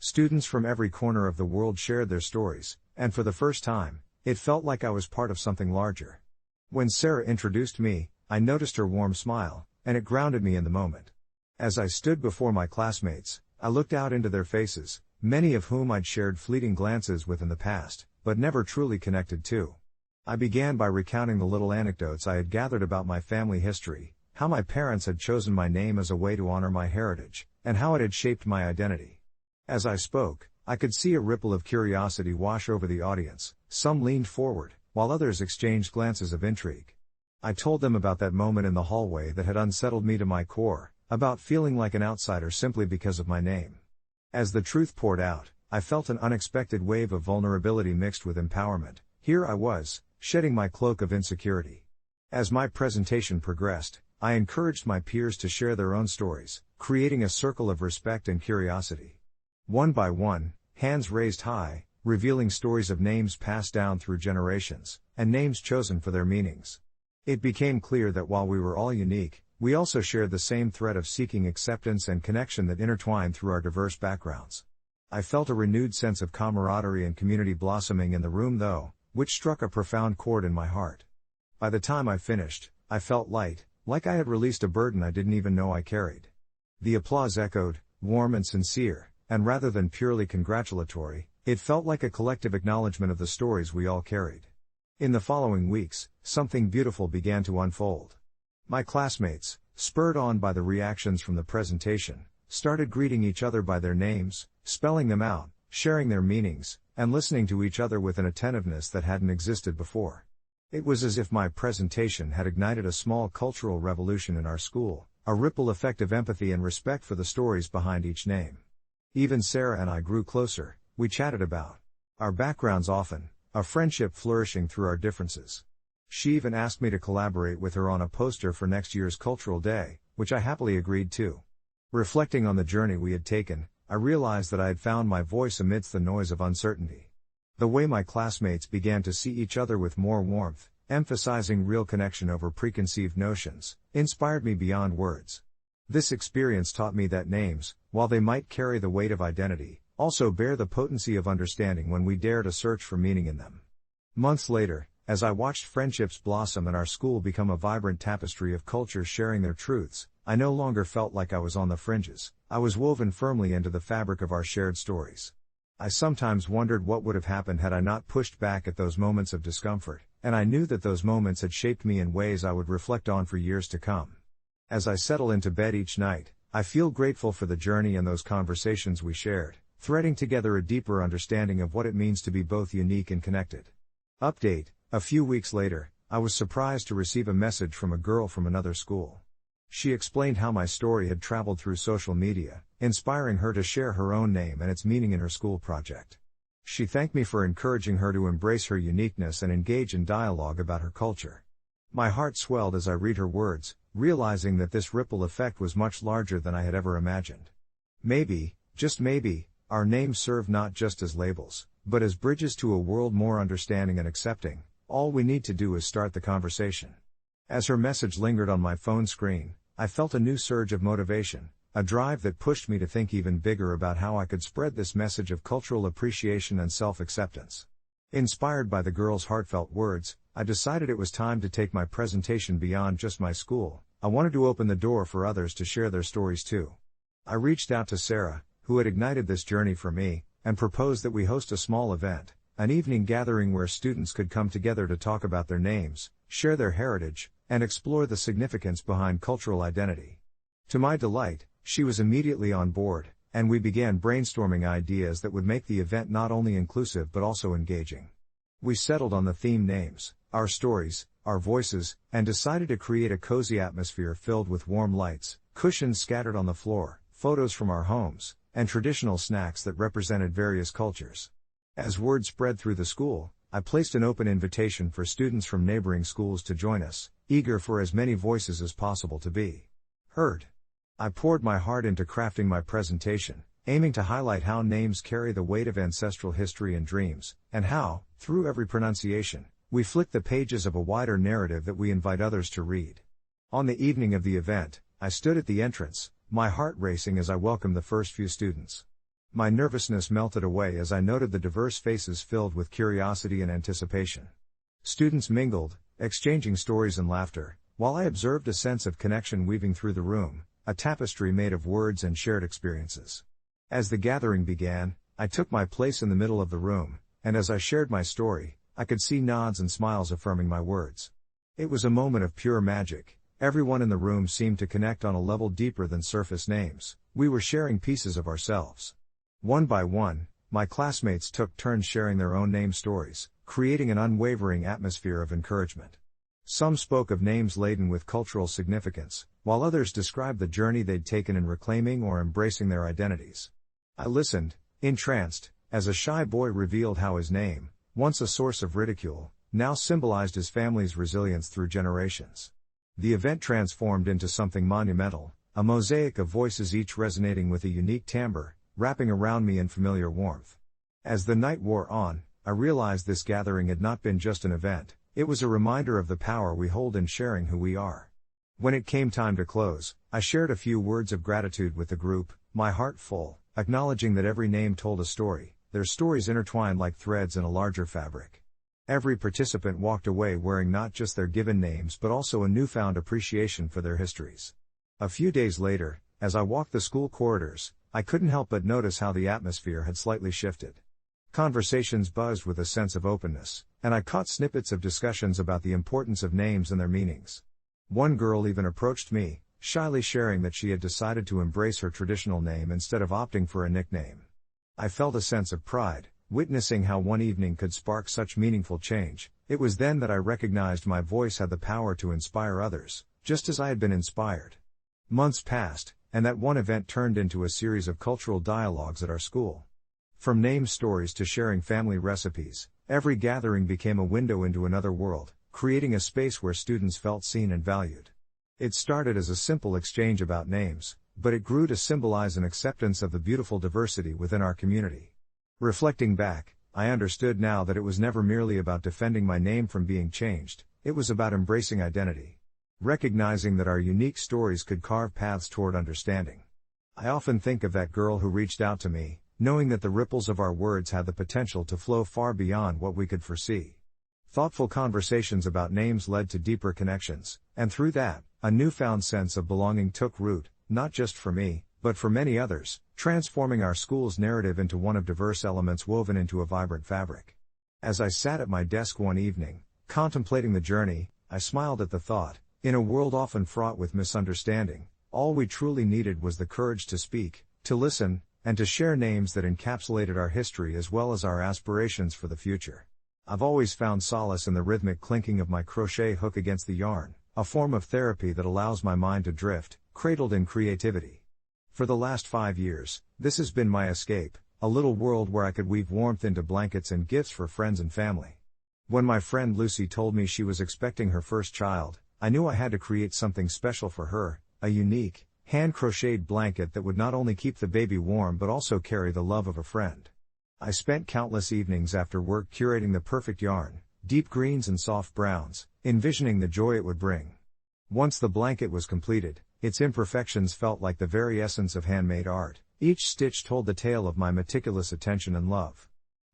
Students from every corner of the world shared their stories, and for the first time, it felt like I was part of something larger. When Sarah introduced me, I noticed her warm smile, and it grounded me in the moment. As I stood before my classmates, I looked out into their faces, many of whom I'd shared fleeting glances with in the past, but never truly connected to. I began by recounting the little anecdotes I had gathered about my family history, how my parents had chosen my name as a way to honor my heritage, and how it had shaped my identity. As I spoke, I could see a ripple of curiosity wash over the audience. Some leaned forward, while others exchanged glances of intrigue. I told them about that moment in the hallway that had unsettled me to my core, about feeling like an outsider simply because of my name. As the truth poured out, I felt an unexpected wave of vulnerability mixed with empowerment. Here I was, shedding my cloak of insecurity. As my presentation progressed, I encouraged my peers to share their own stories, creating a circle of respect and curiosity. One by one, hands raised high, revealing stories of names passed down through generations, and names chosen for their meanings. It became clear that while we were all unique, we also shared the same thread of seeking acceptance and connection that intertwined through our diverse backgrounds. I felt a renewed sense of camaraderie and community blossoming in the room though, which struck a profound chord in my heart. By the time I finished, I felt light, like I had released a burden I didn't even know I carried. The applause echoed, warm and sincere, and rather than purely congratulatory, it felt like a collective acknowledgement of the stories we all carried. In the following weeks, something beautiful began to unfold. My classmates, spurred on by the reactions from the presentation, started greeting each other by their names, spelling them out, sharing their meanings, and listening to each other with an attentiveness that hadn't existed before. It was as if my presentation had ignited a small cultural revolution in our school, a ripple effect of empathy and respect for the stories behind each name. Even Sarah and I grew closer. We chatted about our backgrounds often, a friendship flourishing through our differences. She even asked me to collaborate with her on a poster for next year's Cultural Day, which I happily agreed to. Reflecting on the journey we had taken, I realized that I had found my voice amidst the noise of uncertainty. The way my classmates began to see each other with more warmth, emphasizing real connection over preconceived notions, inspired me beyond words. This experience taught me that names, while they might carry the weight of identity, also bear the potency of understanding when we dare to search for meaning in them. Months later, as I watched friendships blossom and our school become a vibrant tapestry of cultures sharing their truths, I no longer felt like I was on the fringes. I was woven firmly into the fabric of our shared stories. I sometimes wondered what would have happened had I not pushed back at those moments of discomfort, and I knew that those moments had shaped me in ways I would reflect on for years to come. As I settle into bed each night, I feel grateful for the journey and those conversations we shared, threading together a deeper understanding of what it means to be both unique and connected. Update: a few weeks later, I was surprised to receive a message from a girl from another school. She explained how my story had traveled through social media, inspiring her to share her own name and its meaning in her school project. She thanked me for encouraging her to embrace her uniqueness and engage in dialogue about her culture. My heart swelled as I read her words, realizing that this ripple effect was much larger than I had ever imagined. Maybe, just maybe, our names serve not just as labels, but as bridges to a world more understanding and accepting. All we need to do is start the conversation. As her message lingered on my phone screen, I felt a new surge of motivation, a drive that pushed me to think even bigger about how I could spread this message of cultural appreciation and self-acceptance. Inspired by the girl's heartfelt words, I decided it was time to take my presentation beyond just my school. I wanted to open the door for others to share their stories too. I reached out to Sarah, who had ignited this journey for me, and proposed that we host a small event, an evening gathering where students could come together to talk about their names, share their heritage, and explore the significance behind cultural identity. To my delight, she was immediately on board, and we began brainstorming ideas that would make the event not only inclusive but also engaging. We settled on the theme names, our stories, our voices, and decided to create a cozy atmosphere filled with warm lights, cushions scattered on the floor, photos from our homes, and traditional snacks that represented various cultures. As word spread through the school, I placed an open invitation for students from neighboring schools to join us, eager for as many voices as possible to be heard. I poured my heart into crafting my presentation, aiming to highlight how names carry the weight of ancestral history and dreams, and how, through every pronunciation, we flick the pages of a wider narrative that we invite others to read. On the evening of the event, I stood at the entrance, my heart racing as I welcomed the first few students. My nervousness melted away as I noted the diverse faces filled with curiosity and anticipation. Students mingled, exchanging stories and laughter, while I observed a sense of connection weaving through the room, a tapestry made of words and shared experiences. As the gathering began, I took my place in the middle of the room, and as I shared my story, I could see nods and smiles affirming my words. It was a moment of pure magic. Everyone in the room seemed to connect on a level deeper than surface names. We were sharing pieces of ourselves. One by one, my classmates took turns sharing their own name stories, creating an unwavering atmosphere of encouragement. Some spoke of names laden with cultural significance, while others described the journey they'd taken in reclaiming or embracing their identities. I listened, entranced, as a shy boy revealed how his name, once a source of ridicule, now symbolized his family's resilience through generations. The event transformed into something monumental, a mosaic of voices each resonating with a unique timbre, wrapping around me in familiar warmth. As the night wore on, I realized this gathering had not been just an event, it was a reminder of the power we hold in sharing who we are. When it came time to close, I shared a few words of gratitude with the group, my heart full, acknowledging that every name told a story, their stories intertwined like threads in a larger fabric. Every participant walked away wearing not just their given names but also a newfound appreciation for their histories. A few days later, as I walked the school corridors, I couldn't help but notice how the atmosphere had slightly shifted. Conversations buzzed with a sense of openness, and I caught snippets of discussions about the importance of names and their meanings. One girl even approached me, shyly sharing that she had decided to embrace her traditional name instead of opting for a nickname. I felt a sense of pride, witnessing how one evening could spark such meaningful change. It was then that I recognized my voice had the power to inspire others, just as I had been inspired. Months passed, and that one event turned into a series of cultural dialogues at our school. From name stories to sharing family recipes, every gathering became a window into another world, creating a space where students felt seen and valued. It started as a simple exchange about names, but it grew to symbolize an acceptance of the beautiful diversity within our community. Reflecting back, I understood now that it was never merely about defending my name from being changed, it was about embracing identity. Recognizing that our unique stories could carve paths toward understanding. I often think of that girl who reached out to me, knowing that the ripples of our words had the potential to flow far beyond what we could foresee. Thoughtful conversations about names led to deeper connections, and through that, a newfound sense of belonging took root, not just for me, but for many others, transforming our school's narrative into one of diverse elements woven into a vibrant fabric. As I sat at my desk one evening, contemplating the journey, I smiled at the thought, in a world often fraught with misunderstanding, all we truly needed was the courage to speak, to listen, and to share names that encapsulated our history as well as our aspirations for the future. I've always found solace in the rhythmic clinking of my crochet hook against the yarn, a form of therapy that allows my mind to drift, cradled in creativity. For the last 5 years, this has been my escape, a little world where I could weave warmth into blankets and gifts for friends and family. When my friend Lucy told me she was expecting her first child, I knew I had to create something special for her, a unique, hand-crocheted blanket that would not only keep the baby warm but also carry the love of a friend. I spent countless evenings after work curating the perfect yarn, deep greens and soft browns, envisioning the joy it would bring. Once the blanket was completed, its imperfections felt like the very essence of handmade art. Each stitch told the tale of my meticulous attention and love.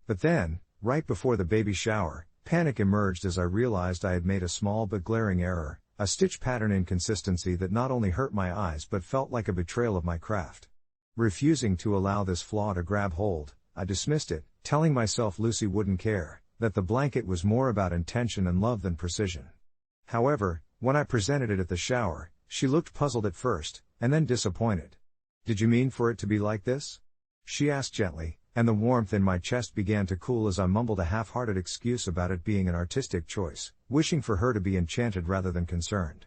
But then, right before the baby shower, panic emerged as I realized I had made a small but glaring error, a stitch pattern inconsistency that not only hurt my eyes but felt like a betrayal of my craft. Refusing to allow this flaw to grab hold, I dismissed it, telling myself Lucy wouldn't care, that the blanket was more about intention and love than precision. However, when I presented it at the shower, she looked puzzled at first, and then disappointed. "Did you mean for it to be like this?" she asked gently, and the warmth in my chest began to cool as I mumbled a half-hearted excuse about it being an artistic choice, wishing for her to be enchanted rather than concerned.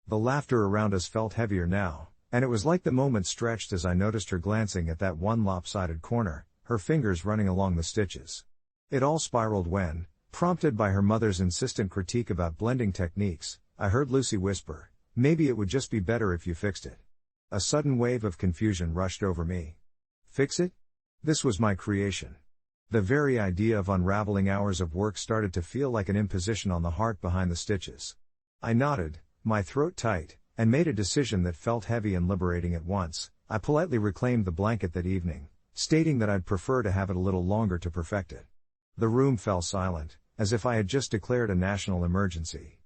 The laughter around us felt heavier now, and it was like the moment stretched as I noticed her glancing at that one lopsided corner, her fingers running along the stitches. It all spiraled when, prompted by her mother's insistent critique about blending techniques, I heard Lucy whisper, "Maybe it would just be better if you fixed it." A sudden wave of confusion rushed over me. Fix it? This was my creation. The very idea of unraveling hours of work started to feel like an imposition on the heart behind the stitches. I nodded, my throat tight, and made a decision that felt heavy and liberating at once. I politely reclaimed the blanket that evening, stating that I'd prefer to have it a little longer to perfect it. The room fell silent, as if I had just declared a national emergency.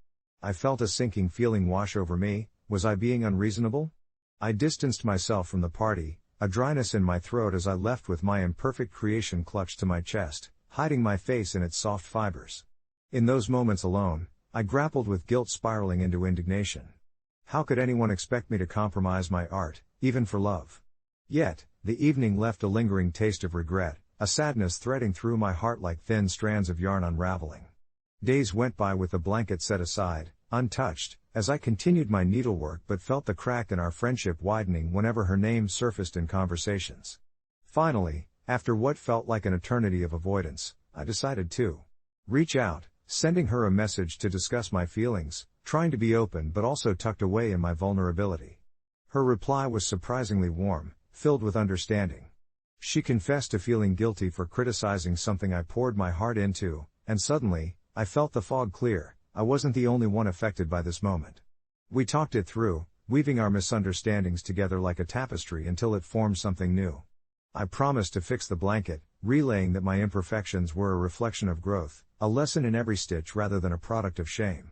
I felt a sinking feeling wash over me. Was I being unreasonable? I distanced myself from the party, a dryness in my throat as I left with my imperfect creation clutched to my chest, hiding my face in its soft fibers. In those moments alone, I grappled with guilt spiraling into indignation. How could anyone expect me to compromise my art, even for love? Yet, the evening left a lingering taste of regret, a sadness threading through my heart like thin strands of yarn unraveling. Days went by with the blanket set aside, untouched, as I continued my needlework but felt the crack in our friendship widening whenever her name surfaced in conversations. Finally, after what felt like an eternity of avoidance, I decided to reach out, sending her a message to discuss my feelings, trying to be open but also tucked away in my vulnerability. Her reply was surprisingly warm, filled with understanding. She confessed to feeling guilty for criticizing something I poured my heart into, and suddenly, I felt the fog clear. I wasn't the only one affected by this moment. We talked it through, weaving our misunderstandings together like a tapestry until it formed something new. I promised to fix the blanket, relaying that my imperfections were a reflection of growth, a lesson in every stitch rather than a product of shame.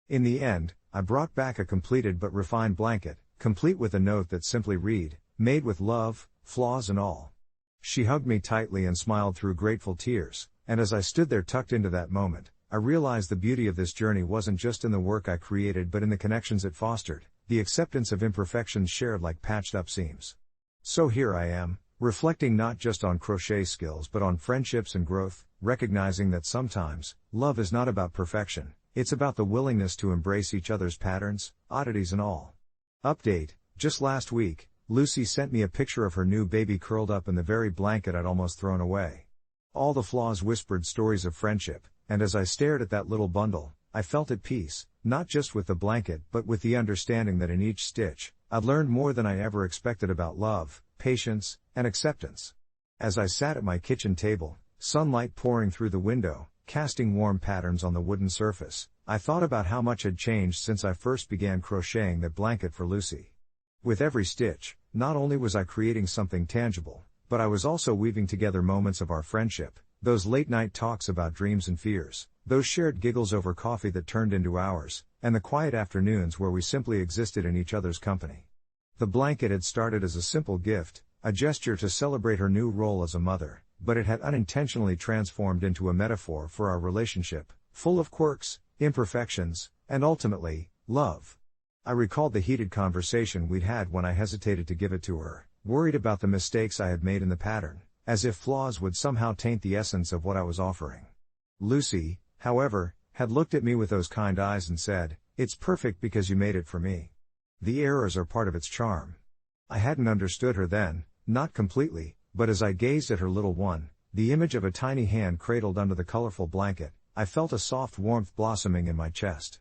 In the end, I brought back a completed but refined blanket, complete with a note that simply read, "Made with love, flaws and all." She hugged me tightly and smiled through grateful tears, and as I stood there tucked into that moment, I realized the beauty of this journey wasn't just in the work I created but in the connections it fostered, the acceptance of imperfections shared like patched up seams. So here I am, reflecting not just on crochet skills but on friendships and growth, recognizing that sometimes, love is not about perfection, it's about the willingness to embrace each other's patterns, oddities and all. Update, just last week, Lucy sent me a picture of her new baby curled up in the very blanket I'd almost thrown away. All the flaws whispered stories of friendship, and as I stared at that little bundle, I felt at peace, not just with the blanket but with the understanding that in each stitch, I'd learned more than I ever expected about love, patience, and acceptance. As I sat at my kitchen table, sunlight pouring through the window, casting warm patterns on the wooden surface, I thought about how much had changed since I first began crocheting that blanket for Lucy. With every stitch, not only was I creating something tangible, but I was also weaving together moments of our friendship. Those late-night talks about dreams and fears, those shared giggles over coffee that turned into hours, and the quiet afternoons where we simply existed in each other's company. The blanket had started as a simple gift, a gesture to celebrate her new role as a mother, but it had unintentionally transformed into a metaphor for our relationship, full of quirks, imperfections, and ultimately, love. I recalled the heated conversation we'd had when I hesitated to give it to her, worried about the mistakes I had made in the pattern, as if flaws would somehow taint the essence of what I was offering. Lucy, however, had looked at me with those kind eyes and said, "It's perfect because you made it for me. The errors are part of its charm." I hadn't understood her then, not completely, but as I gazed at her little one, the image of a tiny hand cradled under the colorful blanket, I felt a soft warmth blossoming in my chest.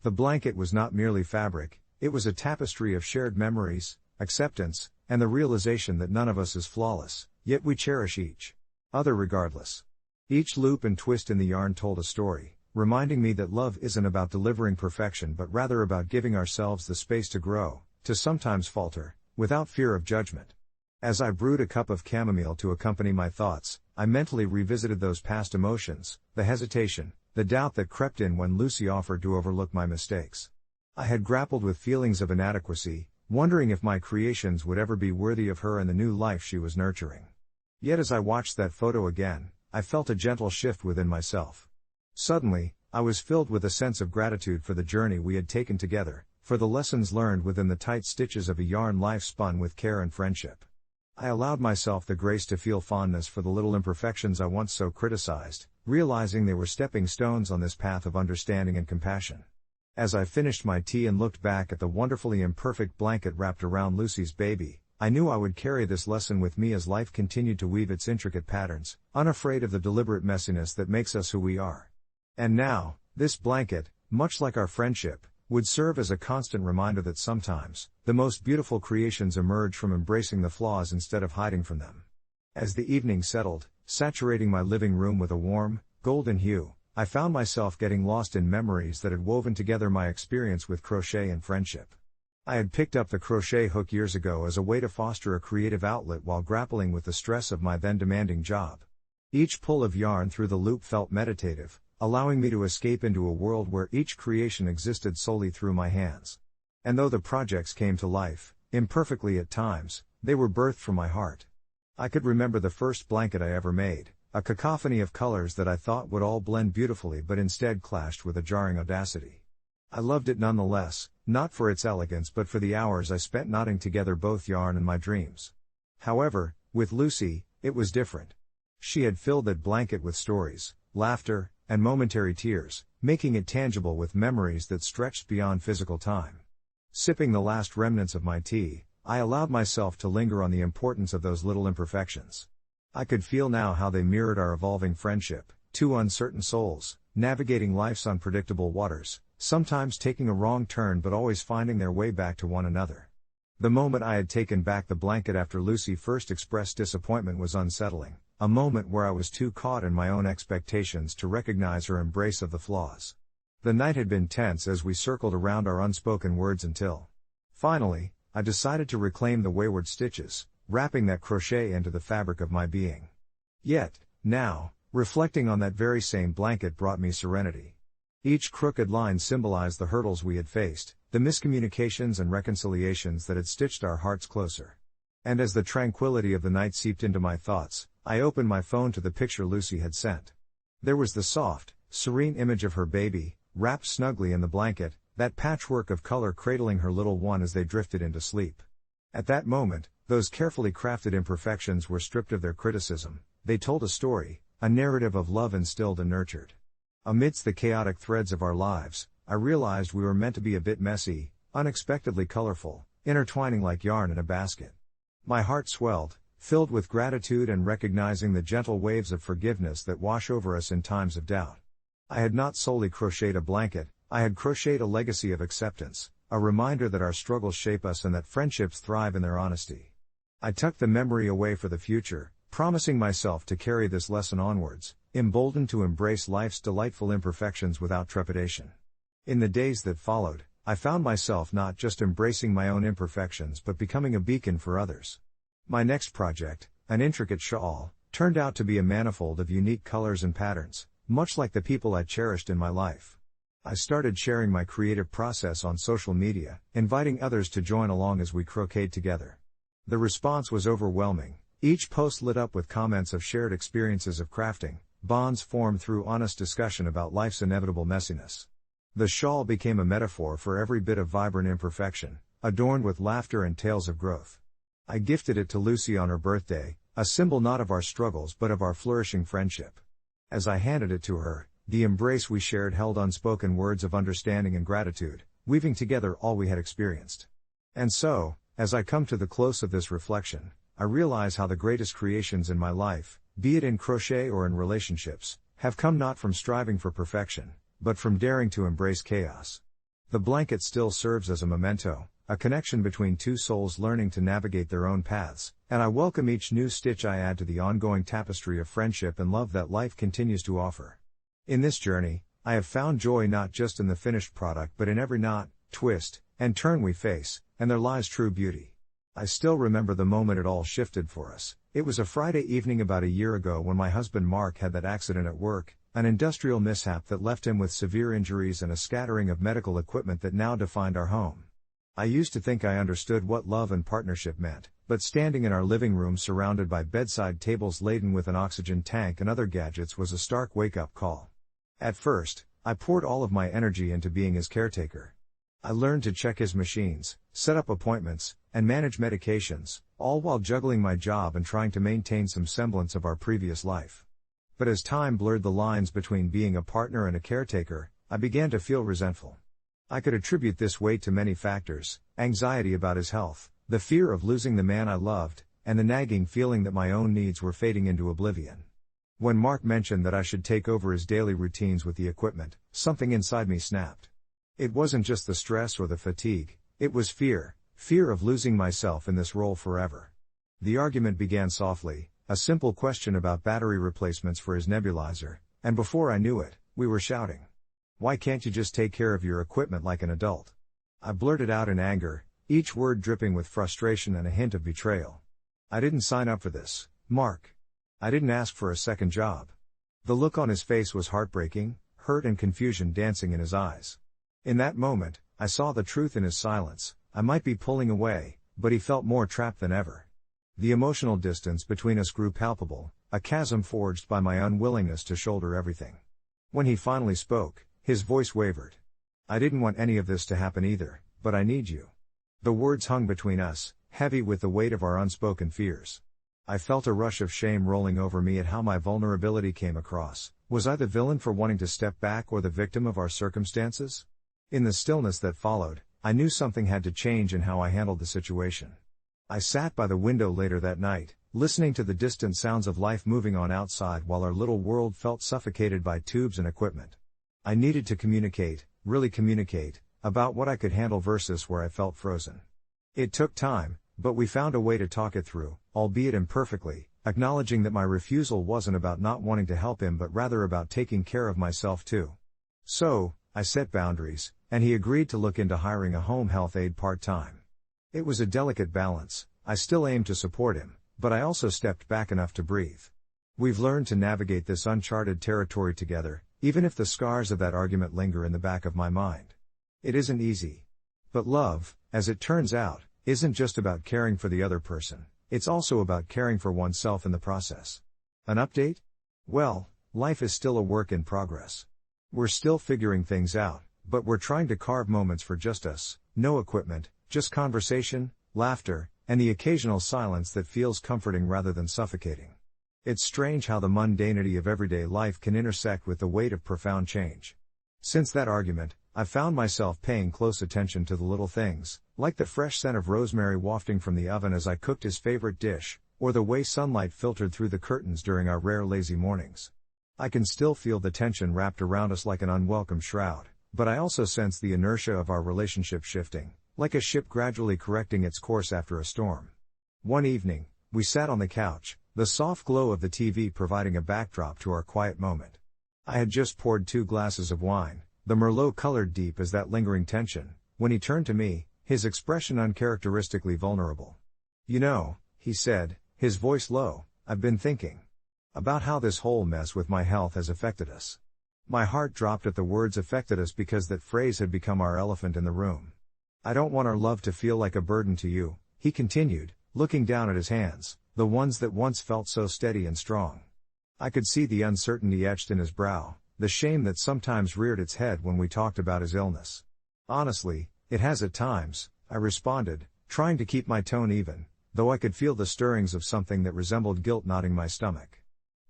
The blanket was not merely fabric, it was a tapestry of shared memories, acceptance, and the realization that none of us is flawless, yet we cherish each other regardless. Each loop and twist in the yarn told a story, reminding me that love isn't about delivering perfection but rather about giving ourselves the space to grow, to sometimes falter, without fear of judgment. As I brewed a cup of chamomile to accompany my thoughts, I mentally revisited those past emotions, the hesitation, the doubt that crept in when Lucy offered to overlook my mistakes. I had grappled with feelings of inadequacy, wondering if my creations would ever be worthy of her and the new life she was nurturing. Yet as I watched that photo again, I felt a gentle shift within myself. Suddenly, I was filled with a sense of gratitude for the journey we had taken together, for the lessons learned within the tight stitches of a yarn life spun with care and friendship. I allowed myself the grace to feel fondness for the little imperfections I once so criticized, realizing they were stepping stones on this path of understanding and compassion. As I finished my tea and looked back at the wonderfully imperfect blanket wrapped around Lucy's baby, I knew I would carry this lesson with me as life continued to weave its intricate patterns, unafraid of the deliberate messiness that makes us who we are. And now, this blanket, much like our friendship, would serve as a constant reminder that sometimes, the most beautiful creations emerge from embracing the flaws instead of hiding from them. As the evening settled, saturating my living room with a warm, golden hue, I found myself getting lost in memories that had woven together my experience with crochet and friendship. I had picked up the crochet hook years ago as a way to foster a creative outlet while grappling with the stress of my then demanding job. Each pull of yarn through the loop felt meditative, allowing me to escape into a world where each creation existed solely through my hands. And though the projects came to life, imperfectly at times, they were birthed from my heart. I could remember the first blanket I ever made, a cacophony of colors that I thought would all blend beautifully but instead clashed with a jarring audacity. I loved it nonetheless, not for its elegance but for the hours I spent knotting together both yarn and my dreams. However, with Lucy, it was different. She had filled that blanket with stories, laughter, and momentary tears, making it tangible with memories that stretched beyond physical time. Sipping the last remnants of my tea, I allowed myself to linger on the importance of those little imperfections. I could feel now how they mirrored our evolving friendship, two uncertain souls, navigating life's unpredictable waters, sometimes taking a wrong turn but always finding their way back to one another. The moment I had taken back the blanket after Lucy first expressed disappointment was unsettling, a moment where I was too caught in my own expectations to recognize her embrace of the flaws. The night had been tense as we circled around our unspoken words until, finally, I decided to reclaim the wayward stitches, wrapping that crochet into the fabric of my being. Yet, now, reflecting on that very same blanket brought me serenity. Each crooked line symbolized the hurdles we had faced, the miscommunications and reconciliations that had stitched our hearts closer. And as the tranquility of the night seeped into my thoughts, I opened my phone to the picture Lucy had sent. There was the soft, serene image of her baby, wrapped snugly in the blanket, that patchwork of color cradling her little one as they drifted into sleep. At that moment, those carefully crafted imperfections were stripped of their criticism. They told a story, a narrative of love instilled and nurtured. Amidst the chaotic threads of our lives, I realized we were meant to be a bit messy, unexpectedly colorful, intertwining like yarn in a basket. My heart swelled, filled with gratitude and recognizing the gentle waves of forgiveness that wash over us in times of doubt. I had not solely crocheted a blanket, I had crocheted a legacy of acceptance, a reminder that our struggles shape us and that friendships thrive in their honesty. I tucked the memory away for the future, promising myself to carry this lesson onwards, emboldened to embrace life's delightful imperfections without trepidation. In the days that followed, I found myself not just embracing my own imperfections but becoming a beacon for others. My next project, an intricate shawl, turned out to be a manifold of unique colors and patterns, much like the people I cherished in my life. I started sharing my creative process on social media, inviting others to join along as we crocheted together. The response was overwhelming, each post lit up with comments of shared experiences of crafting, bonds formed through honest discussion about life's inevitable messiness. The shawl became a metaphor for every bit of vibrant imperfection, adorned with laughter and tales of growth. I gifted it to Lucy on her birthday, a symbol not of our struggles but of our flourishing friendship. As I handed it to her, the embrace we shared held unspoken words of understanding and gratitude, weaving together all we had experienced. And so, As I come to the close of this reflection, I realize how the greatest creations in my life, be it in crochet or in relationships, have come not from striving for perfection, but from daring to embrace chaos. The blanket still serves as a memento, a connection between two souls learning to navigate their own paths, and I welcome each new stitch I add to the ongoing tapestry of friendship and love that life continues to offer. In this journey, I have found joy not just in the finished product but in every knot, twist, and turn we face, and there lies true beauty. I still remember the moment it all shifted for us. It was a Friday evening about a year ago when my husband Mark had that accident at work, an industrial mishap that left him with severe injuries and a scattering of medical equipment that now defined our home. I used to think I understood what love and partnership meant, but standing in our living room surrounded by bedside tables laden with an oxygen tank and other gadgets was a stark wake-up call. At first, I poured all of my energy into being his caretaker. I learned to check his machines, set up appointments, and manage medications, all while juggling my job and trying to maintain some semblance of our previous life. But as time blurred the lines between being a partner and a caretaker, I began to feel resentful. I could attribute this weight to many factors: anxiety about his health, the fear of losing the man I loved, and the nagging feeling that my own needs were fading into oblivion. When Mark mentioned that I should take over his daily routines with the equipment, something inside me snapped. It wasn't just the stress or the fatigue, it was fear of losing myself in this role forever. The argument began softly, a simple question about battery replacements for his nebulizer, and before I knew it, we were shouting. "Why can't you just take care of your equipment like an adult?" I blurted out in anger, each word dripping with frustration and a hint of betrayal. "I didn't sign up for this, Mark. I didn't ask for a second job." The look on his face was heartbreaking, hurt and confusion dancing in his eyes. In that moment, I saw the truth in his silence. I might be pulling away, but he felt more trapped than ever. The emotional distance between us grew palpable, a chasm forged by my unwillingness to shoulder everything. When he finally spoke, his voice wavered. "I didn't want any of this to happen either, but I need you." The words hung between us, heavy with the weight of our unspoken fears. I felt a rush of shame rolling over me at how my vulnerability came across. Was I the villain for wanting to step back or the victim of our circumstances? In the stillness that followed, I knew something had to change in how I handled the situation. I sat by the window later that night, listening to the distant sounds of life moving on outside while our little world felt suffocated by tubes and equipment. I needed to communicate, really communicate, about what I could handle versus where I felt frozen. It took time, but we found a way to talk it through, albeit imperfectly, acknowledging that my refusal wasn't about not wanting to help him but rather about taking care of myself too. So, I set boundaries, and he agreed to look into hiring a home health aide part-time. It was a delicate balance. I still aimed to support him, but I also stepped back enough to breathe. We've learned to navigate this uncharted territory together, even if the scars of that argument linger in the back of my mind. It isn't easy. But love, as it turns out, isn't just about caring for the other person, it's also about caring for oneself in the process. An update? Well, life is still a work in progress. We're still figuring things out, but we're trying to carve moments for just us, no equipment, just conversation, laughter, and the occasional silence that feels comforting rather than suffocating. It's strange how the mundanity of everyday life can intersect with the weight of profound change. Since that argument, I've found myself paying close attention to the little things, like the fresh scent of rosemary wafting from the oven as I cooked his favorite dish, or the way sunlight filtered through the curtains during our rare lazy mornings. I can still feel the tension wrapped around us like an unwelcome shroud, but I also sense the inertia of our relationship shifting, like a ship gradually correcting its course after a storm. One evening, we sat on the couch, the soft glow of the TV providing a backdrop to our quiet moment. I had just poured 2 glasses of wine, the Merlot colored deep as that lingering tension, when he turned to me, his expression uncharacteristically vulnerable. "You know," he said, his voice low, "I've been thinking about how this whole mess with my health has affected us." My heart dropped at the words "affected us" because that phrase had become our elephant in the room. "I don't want our love to feel like a burden to you," he continued, looking down at his hands, the ones that once felt so steady and strong. I could see the uncertainty etched in his brow, the shame that sometimes reared its head when we talked about his illness. "Honestly, it has at times," I responded, trying to keep my tone even, though I could feel the stirrings of something that resembled guilt knotting my stomach.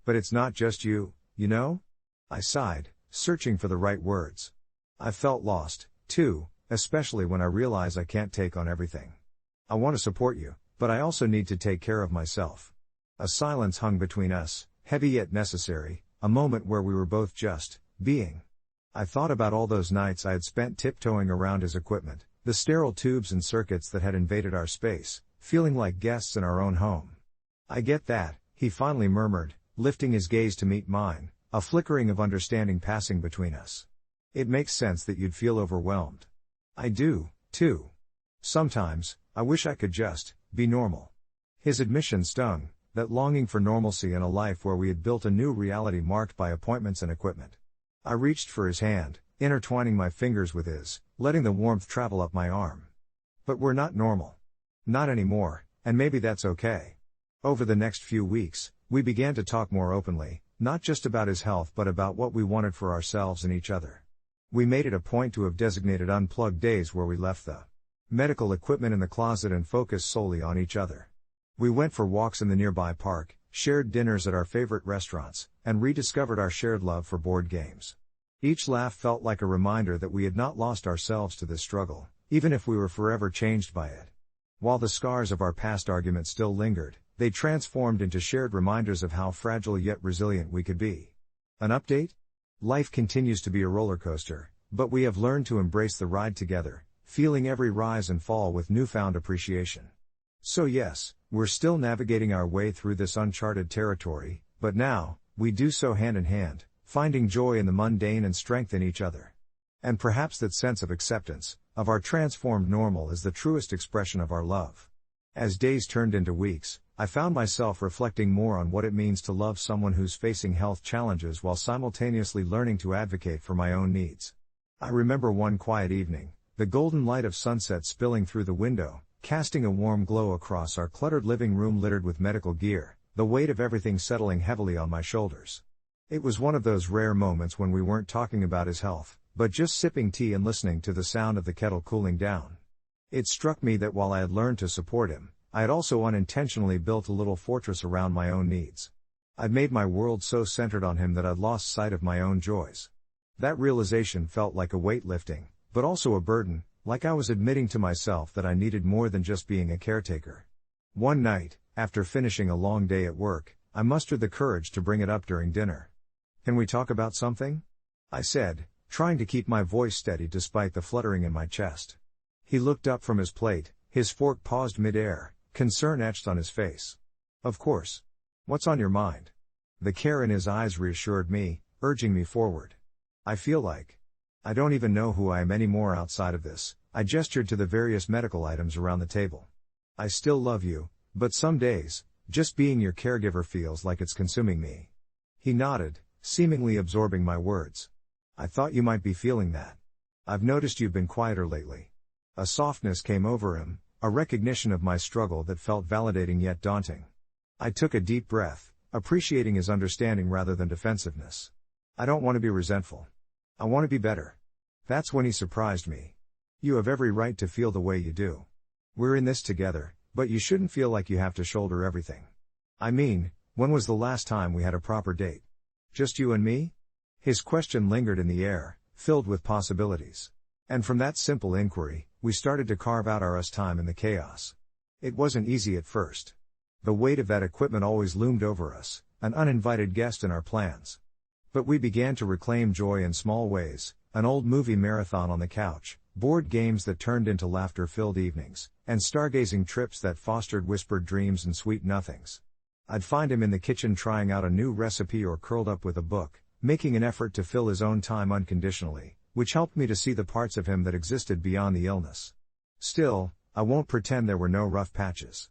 "But it's not just you, you know?" I sighed, searching for the right words. "I've felt lost, too, especially when I realize I can't take on everything. I want to support you, but I also need to take care of myself. A silence hung between us, heavy yet necessary, a moment where we were both just being. I thought about all those nights I had spent tiptoeing around his equipment, the sterile tubes and circuits that had invaded our space, feeling like guests in our own home. I get that, he finally murmured, lifting his gaze to meet mine, a flickering of understanding passing between us. It makes sense that you'd feel overwhelmed. I do, too. Sometimes, I wish I could just be normal. His admission stung, that longing for normalcy in a life where we had built a new reality marked by appointments and equipment. I reached for his hand, intertwining my fingers with his, letting the warmth travel up my arm. But we're not normal. Not anymore, and maybe that's okay. Over the next few weeks, we began to talk more openly, not just about his health but about what we wanted for ourselves and each other. We made it a point to have designated unplugged days where we left the medical equipment in the closet and focused solely on each other. We went for walks in the nearby park, shared dinners at our favorite restaurants, and rediscovered our shared love for board games. Each laugh felt like a reminder that we had not lost ourselves to this struggle, even if we were forever changed by it. While the scars of our past arguments still lingered, they transformed into shared reminders of how fragile yet resilient we could be. An update? Life continues to be a roller coaster, but we have learned to embrace the ride together, feeling every rise and fall with newfound appreciation. So yes, we're still navigating our way through this uncharted territory, but now, we do so hand in hand, finding joy in the mundane and strength in each other. And perhaps that sense of acceptance, of our transformed normal, is the truest expression of our love. As days turned into weeks, I found myself reflecting more on what it means to love someone who's facing health challenges while simultaneously learning to advocate for my own needs. I remember one quiet evening, the golden light of sunset spilling through the window, casting a warm glow across our cluttered living room littered with medical gear, the weight of everything settling heavily on my shoulders. It was one of those rare moments when we weren't talking about his health, but just sipping tea and listening to the sound of the kettle cooling down. It struck me that while I had learned to support him, I had also unintentionally built a little fortress around my own needs. I'd made my world so centered on him that I'd lost sight of my own joys. That realization felt like a weight lifting, but also a burden, like I was admitting to myself that I needed more than just being a caretaker. One night, after finishing a long day at work, I mustered the courage to bring it up during dinner. "Can we talk about something?" I said, trying to keep my voice steady despite the fluttering in my chest. He looked up from his plate, his fork paused mid-air, concern etched on his face. "Of course. What's on your mind?" The care in his eyes reassured me, urging me forward. "I feel like I don't even know who I am anymore outside of this." I gestured to the various medical items around the table. "I still love you, but some days, just being your caregiver feels like it's consuming me." He nodded, seemingly absorbing my words. "I thought you might be feeling that. I've noticed you've been quieter lately." A softness came over him, a recognition of my struggle that felt validating yet daunting. I took a deep breath, appreciating his understanding rather than defensiveness. "I don't want to be resentful. I want to be better." That's when he surprised me. "You have every right to feel the way you do. We're in this together, but you shouldn't feel like you have to shoulder everything. I mean, when was the last time we had a proper date? Just you and me?" His question lingered in the air, filled with possibilities. And from that simple inquiry, we started to carve out our us time in the chaos. It wasn't easy at first. The weight of that equipment always loomed over us, an uninvited guest in our plans. But we began to reclaim joy in small ways, an old movie marathon on the couch, board games that turned into laughter-filled evenings, and stargazing trips that fostered whispered dreams and sweet nothings. I'd find him in the kitchen trying out a new recipe or curled up with a book, making an effort to fill his own time unconditionally, which helped me to see the parts of him that existed beyond the illness. Still, I won't pretend there were no rough patches.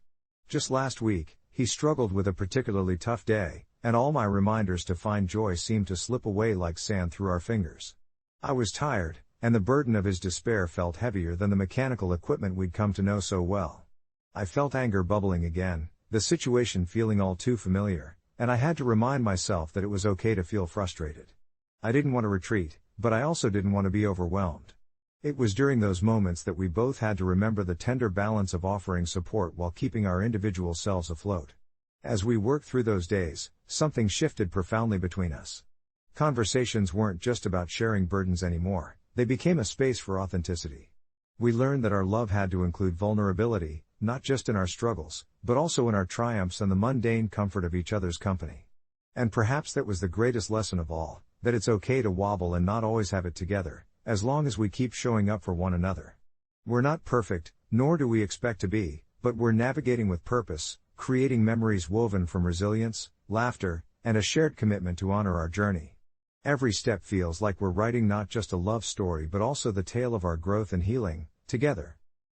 Just last week, he struggled with a particularly tough day, and all my reminders to find joy seemed to slip away like sand through our fingers. I was tired, and the burden of his despair felt heavier than the mechanical equipment we'd come to know so well. I felt anger bubbling again, the situation feeling all too familiar, and I had to remind myself that it was okay to feel frustrated. I didn't want to retreat, but I also didn't want to be overwhelmed. It was during those moments that we both had to remember the tender balance of offering support while keeping our individual selves afloat. As we worked through those days, something shifted profoundly between us. Conversations weren't just about sharing burdens anymore, they became a space for authenticity. We learned that our love had to include vulnerability, not just in our struggles, but also in our triumphs and the mundane comfort of each other's company. And perhaps that was the greatest lesson of all, that it's okay to wobble and not always have it together, as long as we keep showing up for one another. We're not perfect, nor do we expect to be, but we're navigating with purpose, creating memories woven from resilience, laughter, and a shared commitment to honor our journey. Every step feels like we're writing not just a love story but also the tale of our growth and healing, together.